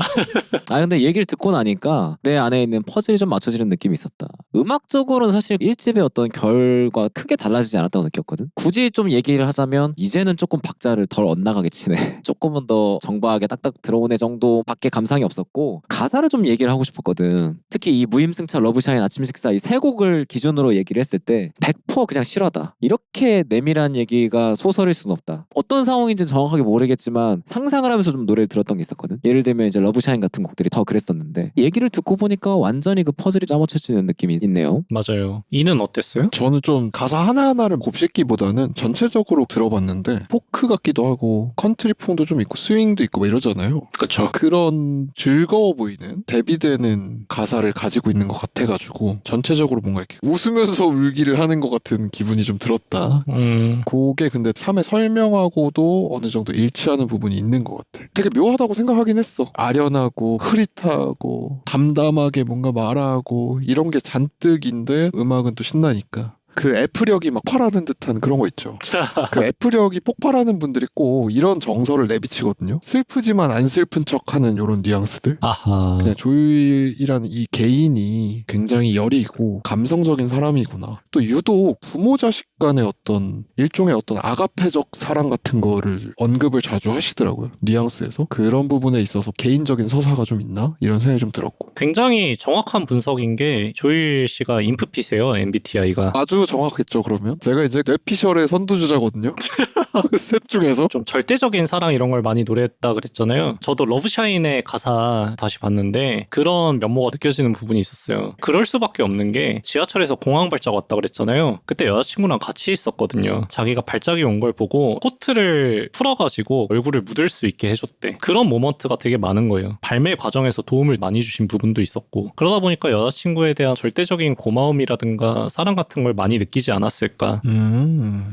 근데 얘기를 듣고 나니까 내 안에 있는 퍼즐이 좀 맞춰지는 느낌이 있었다. 음악적으로는 사실 1집의 어떤 결과 크게 달라지지 않았다고 느꼈거든. 굳이 좀 얘기를 하자면 이제는 조금 박자를 덜 엇나가게 치네. 조금은 더 정박하게 딱딱 들어오네 정도밖에 감상이 없었고 가사를 좀 얘기를 하고 싶었거든. 특히 이 무임승차, 러브샤인, 아침 식사 이 세 곡을 기준으로 얘기를 했을 때 100% 그냥 실화다. 이렇게 내밀한 얘기가 소설일 수는 없다. 어떤 상황인지는 정확하게 모르겠지만 상상을 하면서 좀 노래를 들었던 게 있었거든. 예를 들면 이제 러브샤인 같은 곡들이 더 그랬었는데 얘기를 듣고 보니까 완전히 그 퍼즐이 짜맞춰지는 느낌이 있네요. 맞아요. 이는 어땠어요? 저는 좀 가사 하나하나를 곱씹기보다는 전체적으로 들어봤는데 포크 같기도 하고 컨트리풍도 좀 있고 스윙도 있고 막 이러잖아요. 그쵸. 그런 즐거워 보이는 대비되는 가사를 가지고 있는 것 같아가지고 전체적으로 뭔가 이렇게 웃으면서 울기를 하는 것 같은 기분이 좀 들었다. 그게 근데 삶에 설명하고도 어느 정도 일치하는 부분이 있는 것 같아. 되게 묘하다고 생각하긴 했어. 아련하고 흐릿하고 담담하게 뭔가 말하고 이런 게 잔뜩인데 음악은 또 신나니까. 그 F력이 막 폭발하는 듯한 그런 거 있죠. 그 F력이 폭발하는 분들이 꼭 이런 정서를 내비치거든요. 슬프지만 안 슬픈 척하는 이런 뉘앙스들. 아하. 그냥 조일이라는 이 개인이 굉장히 여리고 감성적인 사람이구나. 또 유독 부모 자식 간의 어떤 일종의 어떤 아가페적 사랑 같은 거를 언급을 자주 하시더라고요. 뉘앙스에서. 그런 부분에 있어서 개인적인 서사가 좀 있나? 이런 생각이 좀 들었고. 굉장히 정확한 분석인 게 조일 씨가 인프피세요. MBTI가. 아주 정확했죠. 그러면 제가 이제 뇌피셜의 선두주자거든요. 셋 중에서 좀 절대적인 사랑 이런 걸 많이 노래했다 그랬잖아요. 저도 러브샤인의 가사 다시 봤는데 그런 면모가 느껴지는 부분이 있었어요. 그럴 수밖에 없는 게 지하철에서 공황 발작 왔다 그랬잖아요. 그때 여자친구랑 같이 있었거든요. 자기가 발작이 온 걸 보고 코트를 풀어가지고 얼굴을 묻을 수 있게 해줬대. 그런 모먼트가 되게 많은 거예요. 발매 과정에서 도움을 많이 주신 부분도 있었고 그러다 보니까 여자친구에 대한 절대적인 고마움이라든가 사랑 같은 걸 많이 느끼지 않았을까.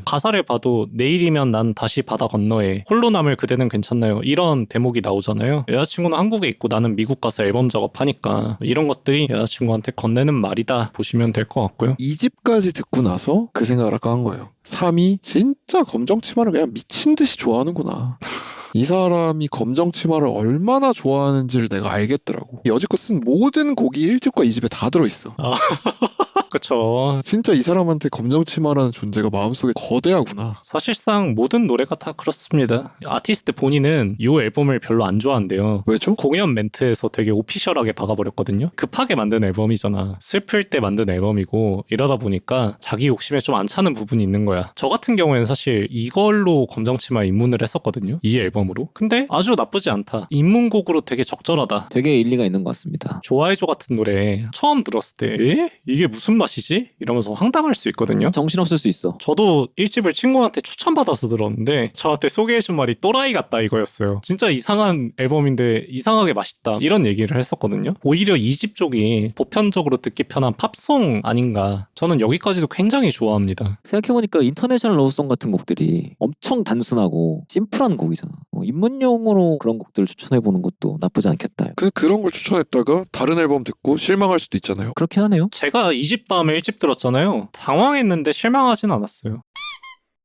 가사를 봐도 내일이면 난 다시 바다 건너에 홀로 남을 그대는 괜찮나요? 이런 대목이 나오잖아요. 여자친구는 한국에 있고 나는 미국 가서 앨범 작업하니까 이런 것들이 여자친구한테 건네는 말이다 보시면 될 것 같고요. 2집까지 듣고 나서 그 생각을 아까 한 거예요. 3이 진짜 검정치마를 그냥 미친 듯이 좋아하는구나. 이 사람이 검정치마를 얼마나 좋아하는지를 내가 알겠더라고. 여지껏 쓴 모든 곡이 1집과 2집에 다 들어있어. 그쵸. 진짜 이 사람한테 검정치마라는 존재가 마음속에 거대하구나. 사실상 모든 노래가 다 그렇습니다. 아티스트 본인은 이 앨범을 별로 안 좋아한대요. 왜죠? 공연 멘트에서 되게 오피셜하게 박아버렸거든요. 급하게 만든 앨범이잖아. 슬플 때 만든 앨범이고 이러다 보니까 자기 욕심에 좀 안 차는 부분이 있는 거야. 저 같은 경우에는 사실 이걸로 검정치마 입문을 했었거든요. 이 앨범으로. 근데 아주 나쁘지 않다. 입문곡으로 되게 적절하다. 되게 일리가 있는 것 같습니다. 좋아해줘 같은 노래 처음 들었을 때 에? 이게 무슨 맛이지? 이러면서 황당할 수 있거든요. 정신없을 수 있어. 저도 1집을 친구한테 추천받아서 들었는데 저한테 소개해준 말이 또라이 같다 이거였어요. 진짜 이상한 앨범인데 이상하게 맛있다 이런 얘기를 했었거든요. 오히려 2집 쪽이 보편적으로 듣기 편한 팝송 아닌가. 저는 여기까지도 굉장히 좋아합니다. 생각해보니까 인터내셔널 러브송 같은 곡들이 엄청 단순하고 심플한 곡이잖아. 뭐 입문용으로 그런 곡들을 추천해보는 것도 나쁘지 않겠다. 그런 걸 추천했다가 다른 앨범 듣고 실망할 수도 있잖아요. 그렇긴 하네요. 제가 2집 다음에 1집 들었잖아요. 당황했는데 실망하진 않았어요.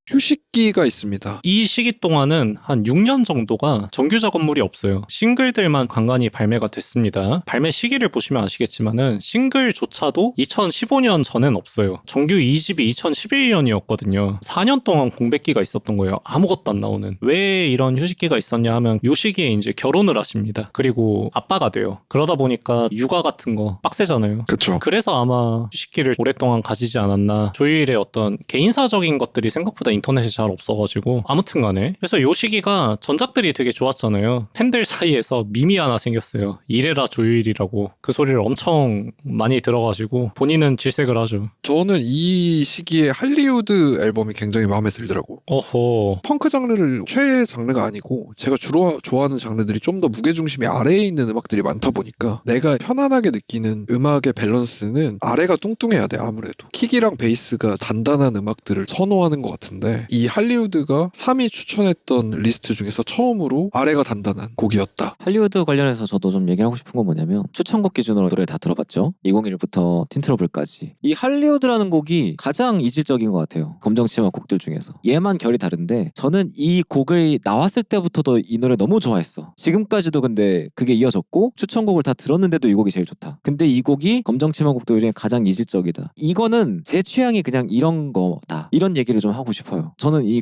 휴식기가 있습니다. 이 시기 동안은 한 6년 정도가 정규 작업물이 없어요. 싱글들만 간간히 발매가 됐습니다. 발매 시기를 보시면 아시겠지만은 싱글조차도 2015년 전엔 없어요. 정규 2집이 2011년이었거든요. 4년 동안 공백기가 있었던 거예요. 아무것도 안 나오는. 왜 이런 휴식기가 있었냐 하면 요 시기에 이제 결혼을 하십니다. 그리고 아빠가 돼요. 그러다 보니까 육아 같은 거 빡세잖아요. 그렇죠. 그래서 아마 휴식기를 오랫동안 가지지 않았나. 조유일의 어떤 개인사적인 것들이 생각보다 인터넷에 잘 없어가지고 아무튼 간에 그래서 요 시기가 전작들이 되게 좋았잖아요. 팬들 사이에서 밈이 하나 생겼어요. 이래라 조유일이라고. 그 소리를 엄청 많이 들어가지고 본인은 질색을 하죠. 저는 이 시기에 할리우드 앨범이 굉장히 마음에 들더라고. 어허. 펑크 장르를 최애 장르가 아니고 제가 주로 좋아하는 장르들이 좀 더 무게중심이 아래에 있는 음악들이 많다 보니까 내가 편안하게 느끼는 음악의 밸런스는 아래가 뚱뚱해야 돼. 아무래도 킥이랑 베이스가 단단한 음악들을 선호하는 것 같은데 이 할리우드가 3위 추천했던 리스트 중에서 처음으로 아래가 단단한 곡이었다. 할리우드 관련해서 저도 좀 얘기하고 싶은 건 뭐냐면 추천곡 기준으로 노래 다 들어봤죠. 201부터 틴트러블까지. 이 할리우드라는 곡이 가장 이질적인 것 같아요. 검정치마 곡들 중에서. 얘만 결이 다른데 저는 이 곡을 나왔을 때부터도 이 노래 너무 좋아했어. 지금까지도 근데 그게 이어졌고 추천곡을 다 들었는데도 이 곡이 제일 좋다. 근데 이 곡이 검정치마 곡들 중에 가장 이질적이다. 이거는 제 취향이 그냥 이런 거다. 이런 얘기를 좀 하고 싶어요. 저는 이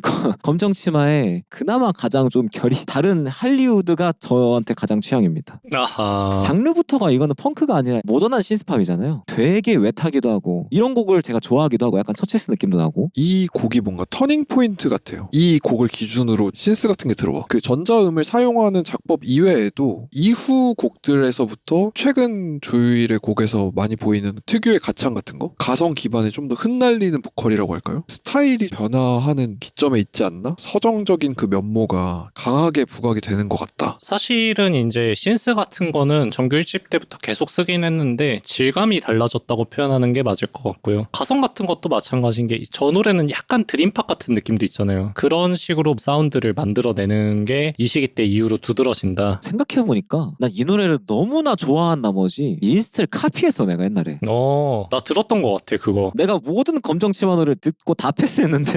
검정치마에 그나마 가장 좀 결이 다른 할리우드가 저한테 가장 취향입니다. 아하. 장르부터가 이거는 펑크가 아니라 모던한 신스팝이잖아요. 되게 웻하기도 하고 이런 곡을 제가 좋아하기도 하고 약간 처치스 느낌도 나고. 이 곡이 뭔가 터닝 포인트 같아요. 이 곡을 기준으로 신스 같은 게 들어와. 그 전자음을 사용하는 작법 이외에도 이후 곡들에서부터 최근 조유일의 곡에서 많이 보이는 특유의 가창 같은 거? 가성 기반에 좀 더 흩날리는 보컬이라고 할까요? 스타일이 변화하는 기점에 있지 않나? 서정적인 그 면모가 강하게 부각이 되는 것 같다. 사실은 이제 신스 같은 거는 정규 1집 때부터 계속 쓰긴 했는데 질감이 달라졌다고 표현하는 게 맞을 것 같고요. 가성 같은 것도 마찬가지인 게 저 노래는 약간 드림팝 같은 느낌도 있잖아요. 그런 식으로 사운드를 만들어내는 게 이 시기 때 이후로 두드러진다. 생각해보니까 난 이 노래를 너무나 좋아한 나머지 인스트를 카피했어 내가 옛날에. 나 들었던 것 같아 그거. 내가 모든 검정치마 노래를 듣고 다 패스했는데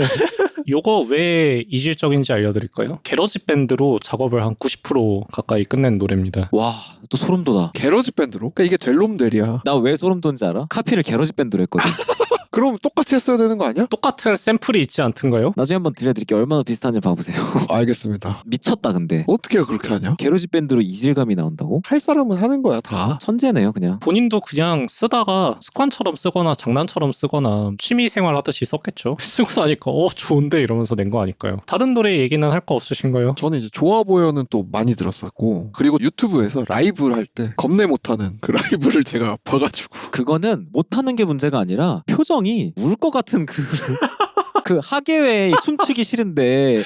요거 왜 이질적인지 알려드릴까요? 게러지 밴드로 작업을 한 90% 가까이 끝낸 노래입니다. 와 또 소름 돋아. 게러지 밴드로? 그러니까 이게 될 놈 될이야. 나 왜 소름 돋는지 알아? 카피를 게러지 밴드로 했거든. 그럼 똑같이 했어야 되는 거 아니야? 똑같은 샘플이 있지 않던가요? 나중에 한번 들려드릴게요. 얼마나 비슷한지 봐보세요. 알겠습니다. 미쳤다 근데. 어떻게 그렇게 하냐? 게러지 밴드로 이질감이 나온다고? 할 사람은 하는 거야 다. 천재네요 그냥. 본인도 그냥 쓰다가 습관처럼 쓰거나 장난처럼 쓰거나 취미생활 하듯이 썼겠죠. 쓰고 나니까 좋은데 이러면서 낸 거 아닐까요? 다른 노래 얘기는 할 거 없으신가요? 저는 이제 좋아 보여는 또 많이 들었었고 그리고 유튜브에서 라이브를 할 때 겁내 못하는 그 라이브를 제가 봐가지고 그거는 못하는 게 문제가 아니라 표정이 울 것 같은 그 하계회에 춤추기 싫은데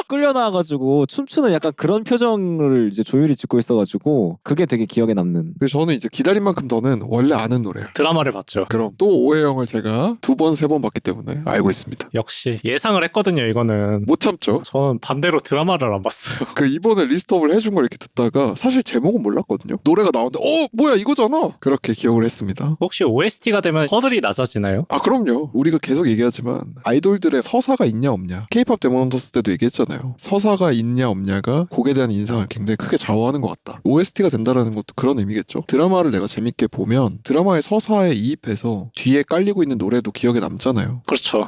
끌려 나와가지고 춤추는 약간 그런 표정을 이제 조율이 짓고 있어가지고 그게 되게 기억에 남는. 그래서 저는 이제 기다린 만큼 더는 원래 아는 노래예요. 드라마를 봤죠. 그럼 또 오해영을 제가 2번, 3번 봤기 때문에 알고 있습니다. 역시 예상을 했거든요 이거는. 못 참죠. 저는 반대로 드라마를 안 봤어요. 그 이번에 리스트업을 해준 걸 이렇게 듣다가 사실 제목은 몰랐거든요. 노래가 나오는데 뭐야 이거잖아. 그렇게 기억을 했습니다. 혹시 OST가 되면 허들이 낮아지나요? 아 그럼요. 우리가 계속 얘기하지만 아이돌들의 서사가 있냐 없냐. K-POP 데몬헌터스 때도 얘기했잖아요. 서사가 있냐 없냐가 곡에 대한 인상을 굉장히 크게 좌우하는 것 같다. OST가 된다라는 것도 그런 의미겠죠. 드라마를 내가 재밌게 보면 드라마의 서사에 이입해서 뒤에 깔리고 있는 노래도 기억에 남잖아요. 그렇죠.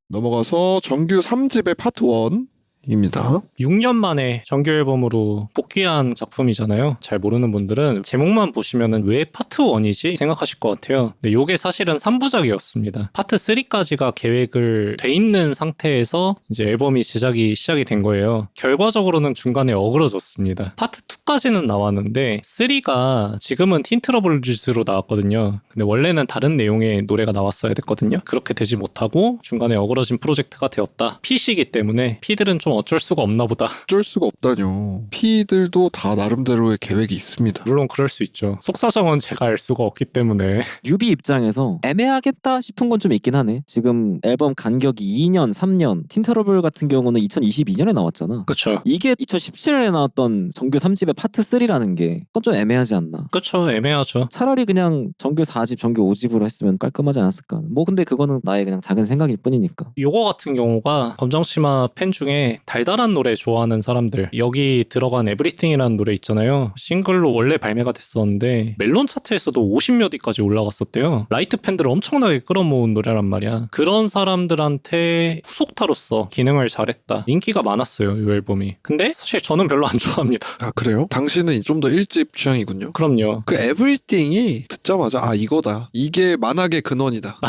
넘어가서 정규 3집의 파트 1 입니다. 6년 만에 정규 앨범으로 복귀한 작품이잖아요. 잘 모르는 분들은 제목만 보시면은 왜 파트 1이지 생각하실 것 같아요. 근데 요게 사실은 3부작이었습니다. 파트 3까지가 계획을 돼 있는 상태에서 이제 앨범이 제작이 시작이 된 거예요. 결과적으로는 중간에 어그러졌습니다. 파트 2까지는 나왔는데 3가 지금은 틴트러블즈로 나왔거든요. 근데 원래는 다른 내용의 노래가 나왔어야 됐거든요. 그렇게 되지 못하고 중간에 어그러진 프로젝트가 되었다. PC이기 때문에 P들은 좀 어쩔 수가 없나 보다. 어쩔 수가 없다뇨. P들도 다 나름대로의 계획이 있습니다. 물론 그럴 수 있죠. 속사정은 제가 알 수가 없기 때문에. 뉴비 입장에서 애매하겠다 싶은 건 좀 있긴 하네. 지금 앨범 간격이 2년, 3년, 틴터러블 같은 경우는 2022년에 나왔잖아. 그쵸. 이게 2017년에 나왔던 정규 3집의 파트 3라는 게 그건 좀 애매하지 않나. 그쵸. 애매하죠. 차라리 그냥 정규 4집, 정규 5집으로 했으면 깔끔하지 않았을까. 뭐 근데 그거는 나의 그냥 작은 생각일 뿐이니까. 요거 같은 경우가 검정치마 팬 중에 달달한 노래 좋아하는 사람들, 여기 들어간 에브리띵이라는 노래 있잖아요. 싱글로 원래 발매가 됐었는데 멜론 차트에서도 50몇 위까지 올라갔었대요. 라이트 팬들을 엄청나게 끌어모은 노래란 말이야. 그런 사람들한테 후속타로서 기능을 잘했다. 인기가 많았어요, 이 앨범이. 근데 사실 저는 별로 안 좋아합니다. 아 그래요? 당신은 좀 더 1집 취향이군요. 그럼요. 그 에브리띵이 듣자마자 아 이거다. 이게 만악의 근원이다.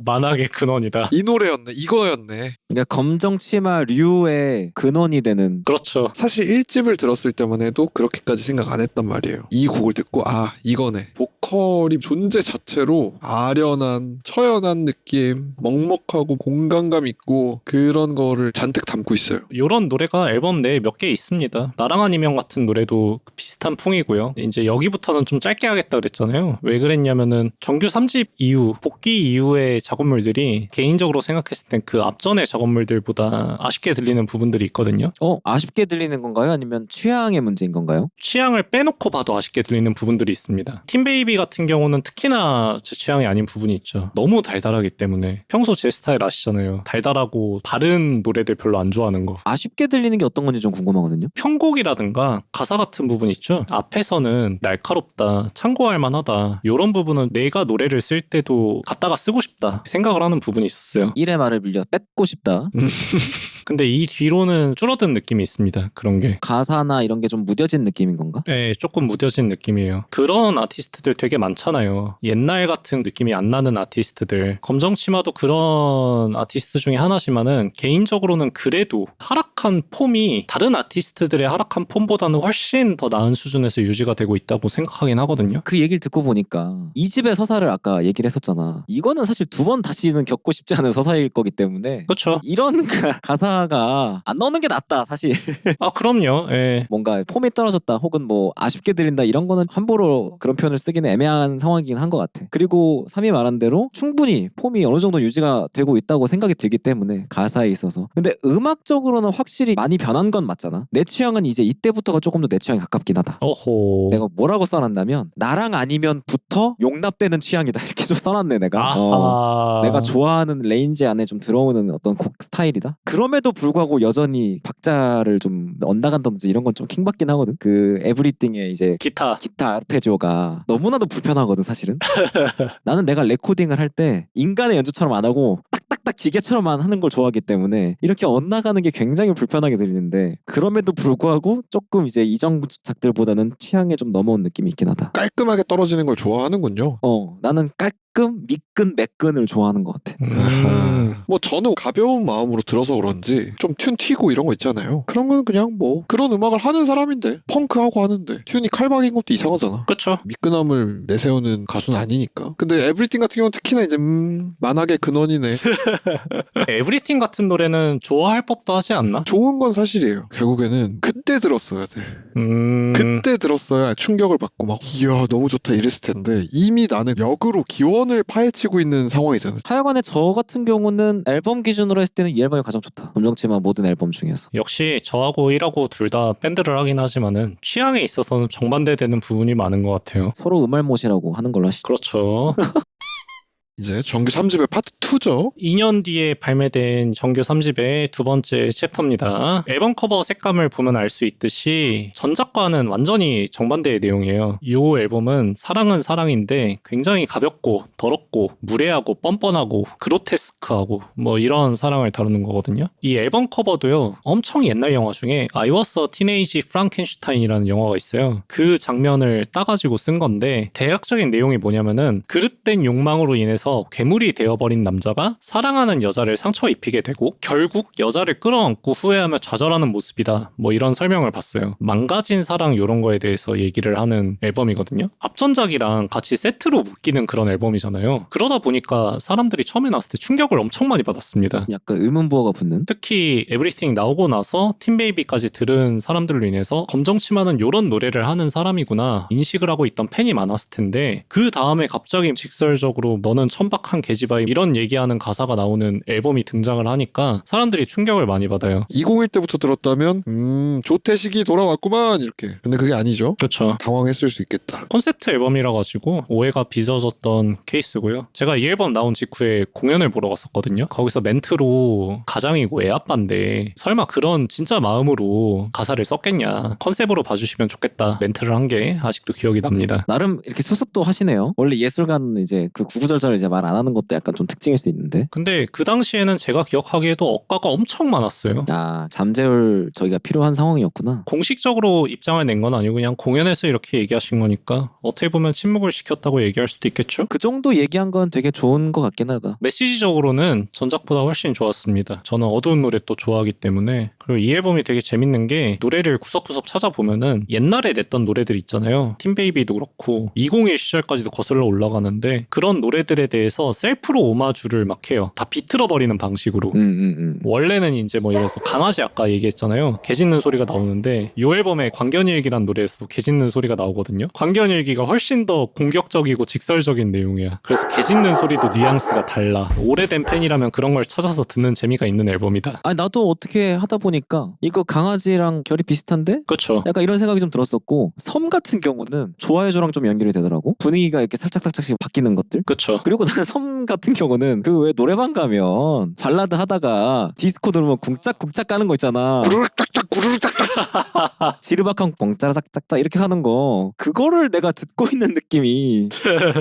만악의 근원이다. 이 노래였네. 이거였네. 그러니까 검정치마류의 근원이 되는. 그렇죠. 사실 1집을 들었을 때만 해도 그렇게까지 생각 안 했단 말이에요. 이 곡을 듣고 아 이거네. 보컬이 존재 자체로 아련한 처연한 느낌, 먹먹하고 공간감 있고 그런 거를 잔뜩 담고 있어요. 요런 노래가 앨범 내에 몇 개 있습니다. 나랑 아니면 같은 노래도 비슷한 풍이고요. 이제 여기부터는 좀 짧게 하겠다 그랬잖아요. 왜 그랬냐면은 정규 3집 이후, 복귀 이후의 작업물들이 개인적으로 생각했을 땐 그 앞전의 작업물들보다 아쉽게 들리는 부분들이 있거든요. 아쉽게 들리는 건가요? 아니면 취향의 문제인 건가요? 취향을 빼놓고 봐도 아쉽게 들리는 부분들이 있습니다. 팀베이비 같은 경우는 특히나 제 취향이 아닌 부분이 있죠. 너무 달달하기 때문에. 평소 제 스타일 아시잖아요. 달달하고 바른 노래들 별로 안 좋아하는 거. 아쉽게 들리는 게 어떤 건지 좀 궁금하거든요. 편곡이라든가 가사 같은 부분 있죠. 앞에서는 날카롭다, 참고할 만하다, 이런 부분은 내가 노래를 쓸 때도 갖다가 쓰고 싶다 생각을 하는 부분이 있었어요. 일의 말을 빌려 뺏고 싶다. 근데 이 뒤로는 줄어든 느낌이 있습니다. 그런 게. 가사나 이런 게 좀 무뎌진 느낌인 건가? 네, 조금 무뎌진 느낌이에요. 그런 아티스트들 되게 많잖아요. 옛날 같은 느낌이 안 나는 아티스트들. 검정치마도 그런 아티스트 중에 하나지만은 개인적으로는 그래도 하락한 폼이 다른 아티스트들의 하락한 폼보다는 훨씬 더 나은 수준에서 유지가 되고 있다고 생각하긴 하거든요. 그 얘기를 듣고 보니까 이 집의 서사를 아까 얘기를 했었잖아. 이거는 사실 2번 다시는 겪고 싶지 않은 서사일 거기 때문에 그렇죠. 이런 가사가 안 나오는 게 낫다 사실. 아 그럼요. 예. 뭔가 폼이 떨어졌다 혹은 뭐 아쉽게 들린다 이런 거는 함부로 그런 표현을 쓰기는 애매한 상황이긴 한 것 같아. 그리고 3이 말한 대로 충분히 폼이 어느 정도 유지가 되고 있다고 생각이 들기 때문에 가사에 있어서. 근데 음악적으로는 확실히 많이 변한 건 맞잖아. 내 취향은 이제 이때부터가 조금 더 내 취향에 가깝긴 하다. 어호. 내가 뭐라고 써놨냐면 나랑 아니면부터 용납되는 취향이다 이렇게 좀 써놨네 내가. 아하. 내가 좋아하는 레인지 안에 좀 들어오는 어떤 곡 스타일이다. 그럼에도 불구하고 여전히 박자를 좀 엇나간다든지 이런 건 좀 킹받긴 하거든. 그 에브리띵의 이제 기타. 아르페지오가 너무나도 불편하거든 사실은. 나는 내가 레코딩을 할 때 인간의 연주처럼 안 하고 딱딱딱 기계처럼만 하는 걸 좋아하기 때문에 이렇게 엇나가는 게 굉장히 불편하게 들리는데 그럼에도 불구하고 조금 이제 이전작들보다는 취향에 좀 넘어온 느낌이 있긴 하다. 깔끔하게 떨어지는 걸 좋아하는군요. 나는 미끈, 매끈을 좋아하는 것 같아. 뭐 저는 가벼운 마음으로 들어서 그런지 좀 튠 튀고 이런 거 있잖아요. 그런 건 그냥 뭐 그런 음악을 하는 사람인데 펑크하고 하는데 튠이 칼박인 것도 이상하잖아. 그쵸. 미끈함을 내세우는 가수는 아니니까. 근데 에브리띵 같은 경우는 특히나 이제 만악의 근원이네. 에브리띵 같은 노래는 좋아할 법도 하지 않나? 좋은 건 사실이에요. 결국에는 그때 들었어야 돼. 그때 들었어야 충격을 받고 막 이야 너무 좋다 이랬을 텐데 이미 나는 역으로 기원을 파헤치고 있는 상황이잖아. 하여간에 저 같은 경우는 앨범 기준으로 했을 때는 이 앨범이 가장 좋다. 검정치마 모든 앨범 중에서. 역시 저하고 1하고 둘 다 밴드를 하긴 하지만은 취향에 있어서는 정반대되는 부분이 많은 것 같아요. 서로 음알못이라고 하는 걸로 하시죠. 그렇죠. 이제 정규 3집의 파트 2죠. 2년 뒤에 발매된 정규 3집의 두 번째 챕터입니다. 앨범 커버 색감을 보면 알 수 있듯이 전작과는 완전히 정반대의 내용이에요. 이 앨범은 사랑은 사랑인데 굉장히 가볍고 더럽고 무례하고 뻔뻔하고 그로테스크하고 뭐 이런 사랑을 다루는 거거든요. 이 앨범 커버도요. 엄청 옛날 영화 중에 I Was a Teenage Frankenstein이라는 영화가 있어요. 그 장면을 따가지고 쓴 건데 대략적인 내용이 뭐냐면은 그릇된 욕망으로 인해서 통해서 괴물이 되어버린 남자가 사랑하는 여자를 상처 입히게 되고 결국 여자를 끌어안고 후회하며 좌절하는 모습이다. 뭐 이런 설명을 봤어요. 망가진 사랑 이런 거에 대해서 얘기를 하는 앨범이거든요. 앞전작이랑 같이 세트로 묶이는 그런 앨범이잖아요. 그러다 보니까 사람들이 처음에 나왔을 때 충격을 엄청 많이 받았습니다. 약간 의문부호가 붙는? 특히 에브리띵 나오고 나서 팀베이비까지 들은 사람들로 인해서 검정치마는 요런 노래를 하는 사람이구나 인식을 하고 있던 팬이 많았을 텐데 그 다음에 갑자기 직설적으로 너는 천박한 계집아이 이런 얘기하는 가사가 나오는 앨범이 등장을 하니까 사람들이 충격을 많이 받아요. 2001 때부터 들었다면 조태식이 돌아왔구만 이렇게. 근데 그게 아니죠. 그렇죠. 당황했을 수 있겠다. 콘셉트 앨범이라 가지고 오해가 빚어졌던 케이스고요. 제가 이 앨범 나온 직후에 공연을 보러 갔었거든요. 거기서 멘트로 가장이고 애아빠인데 설마 그런 진짜 마음으로 가사를 썼겠냐. 컨셉으로 봐주시면 좋겠다. 멘트를 한 게 아직도 기억이 납니다. 나름 이렇게 수습도 하시네요. 원래 예술가는 이제 그 구구절절 이제 말 안 하는 것도 약간 좀 특징일 수 있는데. 근데 그 당시에는 제가 기억하기에도 억가가 엄청 많았어요. 아, 잠재울 저희가 필요한 상황이었구나. 공식적으로 입장을 낸 건 아니고 그냥 공연에서 이렇게 얘기하신 거니까 어떻게 보면 침묵을 시켰다고 얘기할 수도 있겠죠? 그 정도 얘기한 건 되게 좋은 것 같긴 하다. 메시지적으로는 전작보다 훨씬 좋았습니다. 저는 어두운 노래 또 좋아하기 때문에. 그리고 이 앨범이 되게 재밌는 게 노래를 구석구석 찾아보면은 옛날에 냈던 노래들 있잖아요. 팀베이비도 그렇고 201 시절까지도 거슬러 올라가는데 그런 노래들에 대해서 셀프로 오마주를 막 해요. 다 비틀어버리는 방식으로. 원래는 이제 뭐 이래서 강아지 아까 얘기했잖아요. 개 짖는 소리가 나오는데 이 앨범에 광견일기란 노래에서도 개 짖는 소리가 나오거든요. 광견일기가 훨씬 더 공격적이고 직설적인 내용이야. 그래서 개 짖는 소리도 뉘앙스가 달라. 오래된 팬이라면 그런 걸 찾아서 듣는 재미가 있는 앨범이다. 아니 나도 어떻게 하다 보니까 이거 강아지랑 결이 비슷한데? 그렇죠. 약간 이런 생각이 좀 들었었고 섬 같은 경우는 좋아요조랑 좀 연결이 되더라고. 분위기가 이렇게 살짝살짝씩 바뀌는 것들. 그렇죠. 그리고 나는 섬 같은 경우는 그 왜 노래방 가면 발라드 하다가 디스코 들으면 쿵짝쿵짝 까는 거 있잖아. 구르륵 딱딱 구르륵 딱딱. 지르박한 뻥짜라짝짝짝 이렇게 하는 거 그거를 내가 듣고 있는 느낌이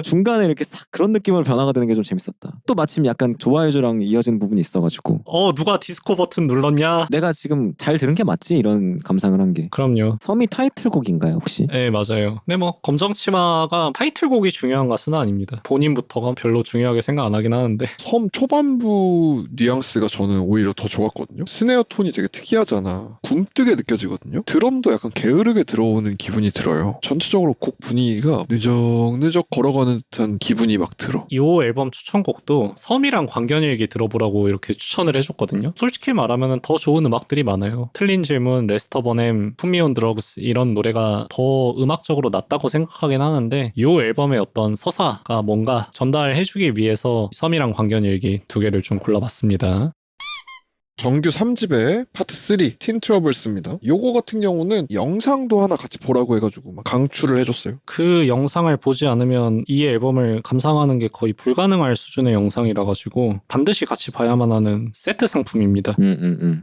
중간에 이렇게 싹 그런 느낌으로 변화가 되는 게 좀 재밌었다. 또 마침 약간 좋아요조랑 이어지는 부분이 있어가지고 누가 디스코 버튼 눌렀냐? 내가 지금 잘 들은 게 맞지? 이런 감상을 한 게. 그럼요. 섬이 타이틀곡인가요 혹시? 네, 맞아요. 근데 뭐 검정치마가 타이틀곡이 중요한 가수는 아닙니다. 본인부터가 별로 중요하게 생각 안 하긴 하는데 섬 초반부 뉘앙스가 저는 오히려 더 좋았거든요. 스네어 톤이 되게 특이하잖아. 굼뜨게 느껴지거든요. 드럼도 약간 게으르게 들어오는 기분이 들어요. 전체적으로 곡 분위기가 느적느적 걸어가는 듯한 기분이 막 들어. 이 앨범 추천곡도 섬이랑 광견일기 들어보라고 이렇게 추천을 해줬거든요. 솔직히 말하면 더 좋은 음악들이 많아요. 틀린 질문, 레스터 버넴, 푸미온 드러그스 이런 노래가 더 음악적으로 낫다고 생각하긴 하는데 이 앨범의 어떤 서사가 뭔가 전달해주기 위해서 섬이랑 광견일기 두 개를 좀 골라봤습니다. 정규 3집의 파트 3 틴 트러블스입니다. 요거 같은 경우는 영상도 하나 같이 보라고 해가지고 막 강추를 해줬어요. 그 영상을 보지 않으면 이 앨범을 감상하는 게 거의 불가능할 수준의 영상이라 가지고 반드시 같이 봐야만 하는 세트 상품입니다.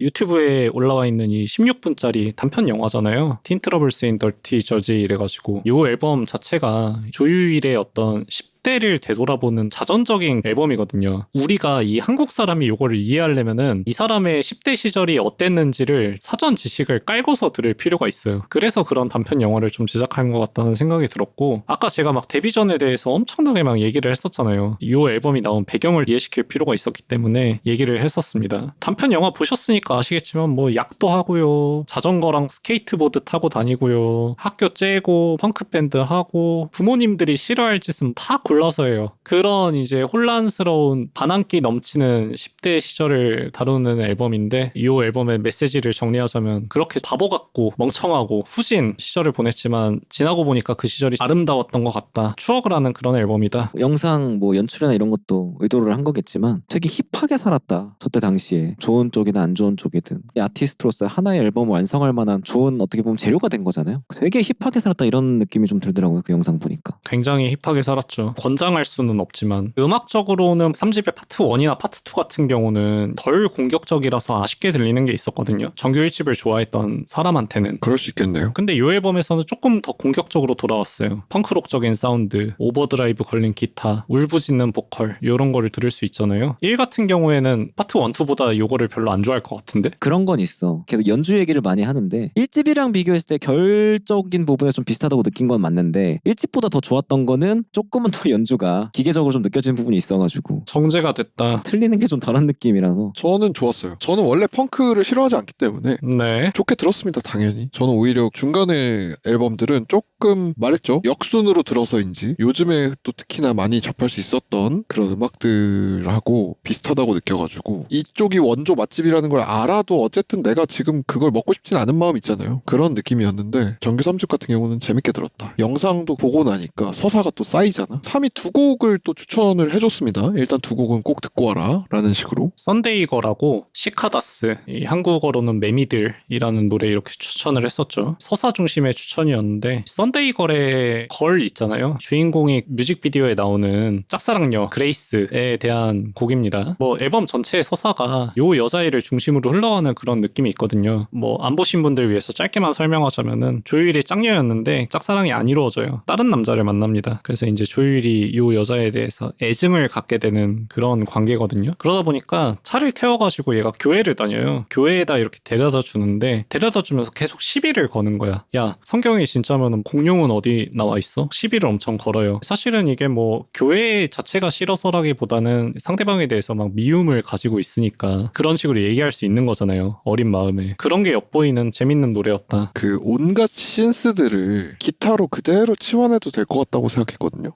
유튜브에 올라와 있는 이 16분짜리 단편 영화잖아요. 틴 트러블스 인 더티 저지 이래가지고 이 앨범 자체가 조유일의 어떤 10대를 되돌아보는 자전적인 앨범이거든요. 우리가 이 한국 사람이 이거를 이해하려면은 이 사람의 10대 시절이 어땠는지를 사전 지식을 깔고서 들을 필요가 있어요. 그래서 그런 단편 영화를 좀 제작한 것 같다는 생각이 들었고 아까 제가 막 데뷔전에 대해서 엄청나게 막 얘기를 했었잖아요. 이 앨범이 나온 배경을 이해시킬 필요가 있었기 때문에 얘기를 했었습니다. 단편 영화 보셨으니까 아시겠지만 뭐 약도 하고요. 자전거랑 스케이트보드 타고 다니고요. 학교 째고 펑크밴드 하고 부모님들이 싫어할 짓은 다 골라서 해요. 그런 이제 혼란스러운 반항기 넘치는 10대 시절을 다루는 앨범인데 이 앨범의 메시지를 정리하자면 그렇게 바보 같고 멍청하고 후진 시절을 보냈지만 지나고 보니까 그 시절이 아름다웠던 것 같다. 추억을 하는 그런 앨범이다. 영상 뭐 연출이나 이런 것도 의도를 한 거겠지만 되게 힙하게 살았다. 저때 당시에 좋은 쪽이든 안 좋은 쪽이든 이 아티스트로서 하나의 앨범을 완성할 만한 좋은 어떻게 보면 재료가 된 거잖아요. 되게 힙하게 살았다 이런 느낌이 좀 들더라고요. 그 영상 보니까. 굉장히 힙하게 살았죠. 권장할 수는 없지만 음악적으로는 3집의 파트 1이나 파트 2 같은 경우는 덜 공격적이라서 아쉽게 들리는 게 있었거든요. 정규 1집을 좋아했던 사람한테는. 그럴 수 있겠네요. 근데 이 앨범에서는 조금 더 공격적으로 돌아왔어요. 펑크록적인 사운드, 오버드라이브 걸린 기타, 울부짖는 보컬 이런 거를 들을 수 있잖아요. 1 같은 경우에는 파트 1, 2보다 이거를 별로 안 좋아할 것 같은데? 그런 건 있어. 계속 연주 얘기를 많이 하는데 1집이랑 비교했을 때 결적인 부분에 좀 비슷하다고 느낀 건 맞는데 1집보다 더 좋았던 거는 조금은 더 연주가 기계적으로 좀 느껴지는 부분이 있어가지고 정제가 됐다. 틀리는 게 좀 덜한 느낌이라서. 저는 좋았어요. 저는 원래 펑크를 싫어하지 않기 때문에 네. 좋게 들었습니다. 당연히. 저는 오히려 중간에 앨범들은 조금 말했죠. 역순으로 들어서인지 요즘에 또 특히나 많이 접할 수 있었던 그런 음악들하고 비슷하다고 느껴가지고 이쪽이 원조 맛집이라는 걸 알아도 어쨌든 내가 지금 그걸 먹고 싶진 않은 마음 있잖아요. 그런 느낌이었는데 정규 3집 같은 경우는 재밌게 들었다. 영상도 보고 나니까 서사가 또 쌓이잖아. 3위 두 곡을 또 추천을 해줬습니다. 일단 두 곡은 꼭 듣고 와라 라는 식으로. 썬데이거라고 시카다스, 이 한국어로는 매미들이라는 노래 이렇게 추천을 했었죠. 서사 중심의 추천이었는데 썬데이걸의 걸 있잖아요. 주인공이 뮤직비디오에 나오는 짝사랑녀 그레이스에 대한 곡입니다. 뭐 앨범 전체의 서사가 요 여자애를 중심으로 흘러가는 그런 느낌이 있거든요. 뭐 안 보신 분들 위해서 짧게만 설명하자면은 조율이 짝녀였는데 짝사랑이 안 이루어져요. 다른 남자를 만납니다. 그래서 이제 조율이 요 여자에 대해서 애증을 갖게 되는 그런 관계거든요. 그러다 보니까 차를 태워가지고 얘가 교회를 다녀요. 교회에다 이렇게 데려다 주는데 데려다 주면서 계속 시비를 거는 거야. 야, 성경에 진짜면은 공룡은 어디 나와 있어? 시비를 엄청 걸어요. 사실은 이게 뭐 교회 자체가 싫어서라기보다는 상대방에 대해서 막 미움을 가지고 있으니까 그런 식으로 얘기할 수 있는 거잖아요. 어린 마음에. 그런 게 엿보이는 재밌는 노래였다. 그 온갖 신스들을 기타로 그대로 치환해도 될 것 같다고 생각했거든요.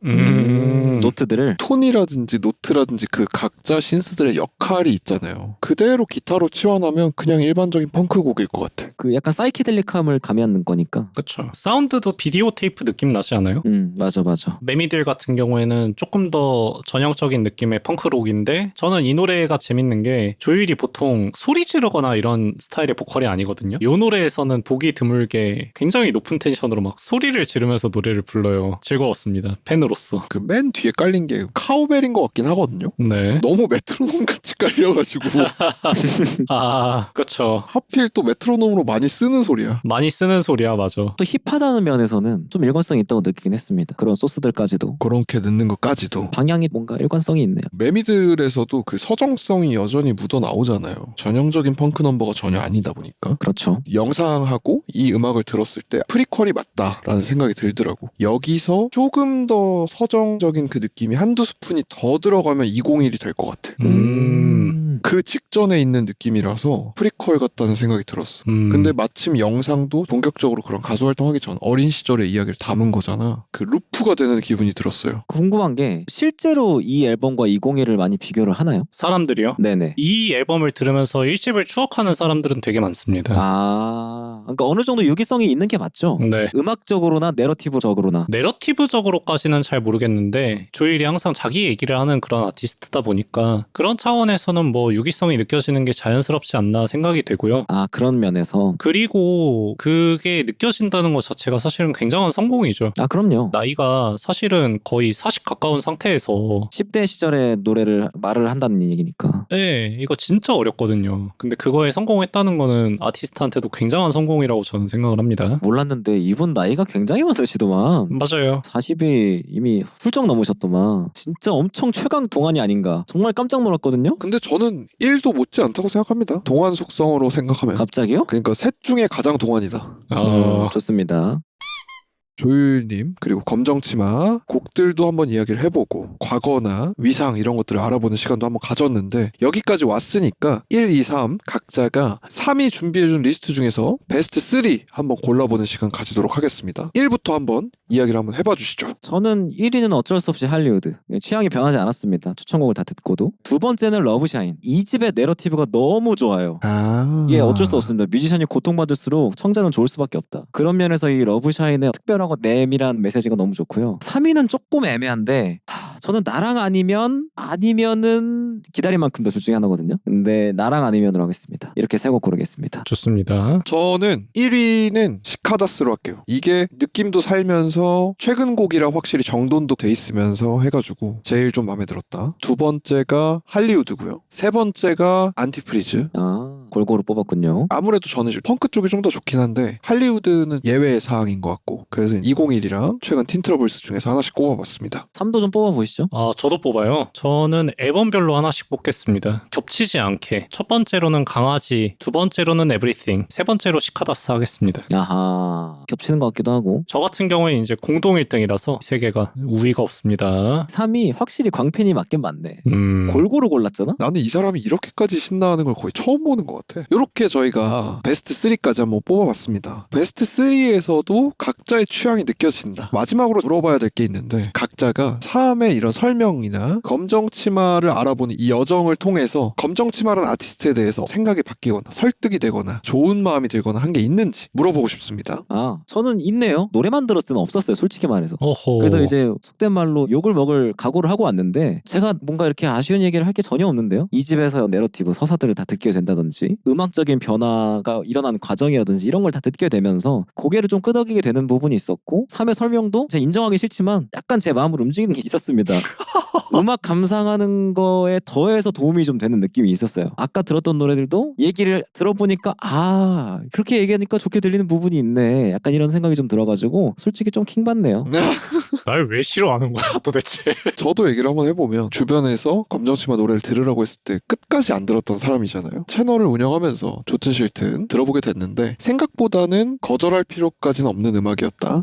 노트들을 톤이라든지 노트라든지 그 각자 신스들의 역할이 있잖아요. 그대로 기타로 치환하면 그냥 일반적인 펑크곡일 것 같아. 그 약간 사이키델릭함을 가미하는 거니까. 그쵸. 사운드도 비디오 테이프 느낌 나지 않아요? 맞아. 매미들 같은 경우에는 조금 더 전형적인 느낌의 펑크록인데 저는 이 노래가 재밌는 게 조율이 보통 소리 지르거나 이런 스타일의 보컬이 아니거든요. 이 노래에서는 보기 드물게 굉장히 높은 텐션으로 막 소리를 지르면서 노래를 불러요. 즐거웠습니다. 팬으로서. 그 맨 뒤에 깔린 게 카우벨인 것 같긴 하거든요. 네. 너무 메트로놈 같이 깔려가지고 아, 그쵸. 하필 또 메트로놈으로 많이 쓰는 소리야. 많이 쓰는 소리야, 맞아. 또 힙하다는 면에서는 좀 일관성이 있다고 느끼긴 했습니다. 그런 소스들까지도. 그렇게 넣는 것까지도. 방향이 뭔가 일관성이 있네요. 매미들에서도 그 서정성이 여전히 묻어 나오잖아요. 전형적인 펑크 넘버가 전혀 아니다 보니까. 그렇죠. 영상하고 이 음악을 들었을 때 프리퀄이 맞다라는 생각이 들더라고. 여기서 조금 더 서정적인 그 느낌이 한두 스푼이 더 들어가면 201이 될 것 같아. 그 직전에 있는 느낌이라서 프리퀄 같다는 생각이 들었어. 근데 마침 영상도 본격적으로 그런 가수 활동하기 전 어린 시절의 이야기를 담은 거잖아. 그 루프가 되는 기분이 들었어요. 궁금한 게 실제로 이 앨범과 201을 많이 비교를 하나요? 사람들이요? 네네. 이 앨범을 들으면서 1집을 추억하는 사람들은 되게 많습니다. 그러니까 어느 정도 유기성이 있는 게 맞죠? 네. 음악적으로나 내러티브적으로나. 내러티브적으로까지는 잘 모르겠는데 조일이 항상 자기 얘기를 하는 그런 아티스트다 보니까 그런 차원에서는 뭐 유기성이 느껴지는 게 자연스럽지 않나 생각이 되고요. 그런 면에서. 그리고 그게 느껴진다는 것 자체가 사실은 굉장한 성공이죠. 그럼요. 나이가 사실은 거의 40 가까운 상태에서 10대 시절의 노래를 말을 한다는 얘기니까. 네, 이거 진짜 어렵거든요. 근데 그거에 성공했다는 거는 아티스트한테도 굉장한 성공이라고 저는 생각을 합니다. 몰랐는데 이분 나이가 굉장히 많으시더만. 맞아요. 40이 이미 훌쩍 넘으셨더만. 진짜 엄청 최강 동안이 아닌가. 정말 깜짝 놀랐거든요. 근데 저는 1도 못지 않다고 생각합니다. 동안 속성으로 생각하면. 갑자기요? 그러니까 셋 중에 가장 동안이다. 좋습니다. 조율님 그리고 검정치마 곡들도 한번 이야기를 해보고 과거나 위상 이런 것들을 알아보는 시간도 한번 가졌는데 여기까지 왔으니까 1, 2, 3 각자가 3위 준비해준 리스트 중에서 베스트 3 한번 골라보는 시간 가지도록 하겠습니다. 1부터 한번 이야기를 한번 해봐 주시죠. 저는 1위는 어쩔 수 없이 할리우드. 취향이 변하지 않았습니다. 추천곡을 다 듣고도. 두 번째는 러브샤인. 이 집의 내러티브가 너무 좋아요. 이게 어쩔 수 없습니다. 뮤지션이 고통받을수록 청자는 좋을 수밖에 없다. 그런 면에서 이 러브샤인의 특별하고 내밀한 메시지가 너무 좋고요. 3위는 조금 애매한데 저는 나랑 아니면은 기다릴 만큼도 둘 중에 하나거든요. 근데 나랑 아니면으로 하겠습니다. 이렇게 세 곡 고르겠습니다. 좋습니다. 저는 1위는 시카다스로 할게요. 이게 느낌도 살면서 최근 곡이라 확실히 정돈도 돼 있으면서 해가지고 제일 좀 마음에 들었다. 두 번째가 할리우드고요. 세 번째가 안티프리즈. 골고루 뽑았군요. 아무래도 저는 펑크 쪽이 좀 더 좋긴 한데 할리우드는 예외의 사항인 것 같고 그래서 201이랑 최근 틴트러블스 중에서 하나씩 꼽아봤습니다. 3도 좀 뽑아보시죠. 저도 뽑아요. 저는 앨범별로 하나씩 뽑겠습니다. 겹치지 않게. 첫 번째로는 강아지, 두 번째로는 에브리띵, 세 번째로 시카다스 하겠습니다. 아하, 겹치는 것 같기도 하고. 저 같은 경우에 이제 공동 1등이라서 세 개가 우위가 없습니다. 3이 확실히 광팬이 맞긴 맞네. 골고루 골랐잖아? 나는 이 사람이 이렇게까지 신나하는 걸 거의 처음 보는 것 같아. 이렇게 저희가 베스트 3까지 한번 뽑아봤습니다. 베스트 3에서도 각자의 취향이 느껴진다. 마지막으로 물어봐야 될 게 있는데 각자가 사암의 이런 설명이나 검정치마를 알아보는 이 여정을 통해서 검정치마라는 아티스트에 대해서 생각이 바뀌거나 설득이 되거나 좋은 마음이 들거나 한 게 있는지 물어보고 싶습니다. 저는 있네요. 노래만 들었을 때는 없었어요, 솔직히 말해서. 어허. 그래서 이제 속된 말로 욕을 먹을 각오를 하고 왔는데 제가 뭔가 이렇게 아쉬운 얘기를 할 게 전혀 없는데요. 이 집에서 내러티브 서사들을 다 듣게 된다든지 음악적인 변화가 일어난 과정이라든지 이런 걸 다 듣게 되면서 고개를 좀 끄덕이게 되는 부분이 있었고 3의 설명도 제가 인정하기 싫지만 약간 제 마음을 움직이는 게 있었습니다. 음악 감상하는 거에 더해서 도움이 좀 되는 느낌이 있었어요. 아까 들었던 노래들도 얘기를 들어보니까 그렇게 얘기하니까 좋게 들리는 부분이 있네. 약간 이런 생각이 좀 들어가지고 솔직히 좀 킹받네요. 날 왜 싫어하는 거야 도대체? 저도 얘기를 한번 해보면 주변에서 검정치마 노래를 들으라고 했을 때 끝까지 안 들었던 사람이잖아요. 채널을 운영하면서 좋든 싫든 들어보게 됐는데 생각보다는 거절할 필요까지는 없는 음악이었다.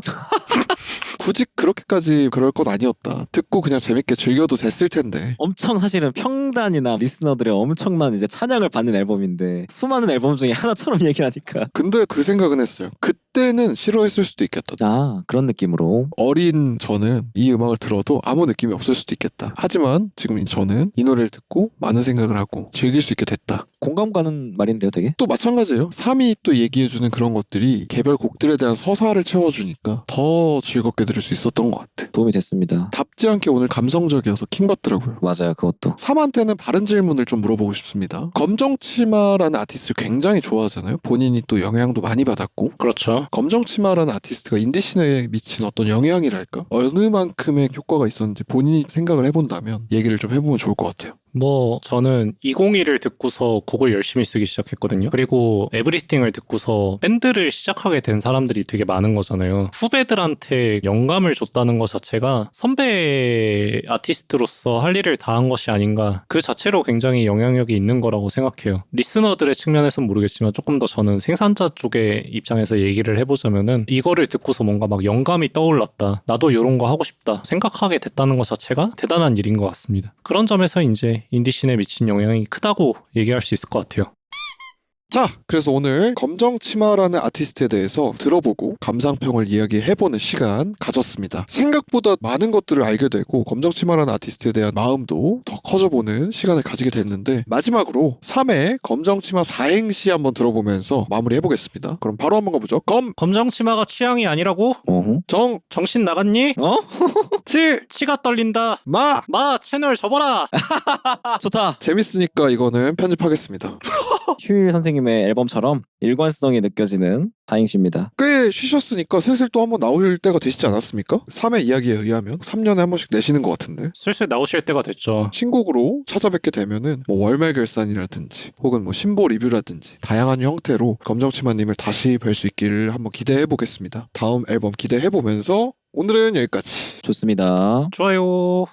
굳이 그렇게까지 그럴 건 아니었다. 듣고 그냥 재밌게 즐겨도 됐을 텐데. 엄청 사실은 평단이나 리스너들의 엄청난 이제 찬양을 받는 앨범인데 수많은 앨범 중에 하나처럼 얘기하니까 근데 그 생각은 했어요. 그때는 싫어했을 수도 있겠다. 그런 느낌으로 어린 저는 이 음악을 들어도 아무 느낌이 없을 수도 있겠다. 하지만 지금 저는 이 노래를 듣고 많은 생각을 하고 즐길 수 있게 됐다. 공감 가는 말인데요, 되게. 또 마찬가지예요. 3이 또 얘기해주는 그런 것들이 개별 곡들에 대한 서사를 채워주니까 더 즐겁게 들을 수 있었던 것 같아. 도움이 됐습니다. 답지 않게 오늘 감성적이어서 킹받더라고요. 맞아요, 그것도. 3한테는 다른 질문을 좀 물어보고 싶습니다. 검정치마라는 아티스트를 굉장히 좋아하잖아요. 본인이 또 영향도 많이 받았고. 그렇죠. 검정치마라는 아티스트가 인디씬에 미친 어떤 영향이랄까? 어느 만큼의 효과가 있었는지 본인이 생각을 해본다면 얘기를 좀 해보면 좋을 것 같아요. 저는 201을 듣고서 곡을 열심히 쓰기 시작했거든요. 그리고 에브리띵을 듣고서 밴드를 시작하게 된 사람들이 되게 많은 거잖아요. 후배들한테 영감을 줬다는 것 자체가 선배 아티스트로서 할 일을 다한 것이 아닌가. 그 자체로 굉장히 영향력이 있는 거라고 생각해요. 리스너들의 측면에서는 모르겠지만 조금 더 저는 생산자 쪽의 입장에서 얘기를 해보자면은 이거를 듣고서 뭔가 막 영감이 떠올랐다. 나도 이런 거 하고 싶다. 생각하게 됐다는 것 자체가 대단한 일인 것 같습니다. 그런 점에서 이제 인디씬에 미친 영향이 크다고 얘기할 수 있을 것 같아요. 자, 그래서 오늘 검정치마라는 아티스트에 대해서 들어보고 감상평을 이야기해보는 시간 가졌습니다. 생각보다 많은 것들을 알게 되고 검정치마라는 아티스트에 대한 마음도 더 커져보는 시간을 가지게 됐는데 마지막으로 3회 검정치마 사행시 한번 들어보면서 마무리해보겠습니다. 그럼 바로 한번 가보죠. 검정치마가 취향이 아니라고? 정신 나갔니? 치가 떨린다. 마 채널 접어라. 좋다. 재밌으니까 이거는 편집하겠습니다. 휴일 선생님의 앨범처럼 일관성이 느껴지는 다행시입니다. 꽤 쉬셨으니까 슬슬 또 한번 나올 때가 되시지 않았습니까? 3회 이야기에 의하면 3년에 한 번씩 내시는 것 같은데 슬슬 나오실 때가 됐죠. 신곡으로 찾아뵙게 되면은 뭐 월말 결산이라든지 혹은 뭐 신보 리뷰라든지 다양한 형태로 검정치마님을 다시 뵐 수 있기를 한번 기대해 보겠습니다. 다음 앨범 기대해 보면서 오늘은 여기까지. 좋습니다. 좋아요.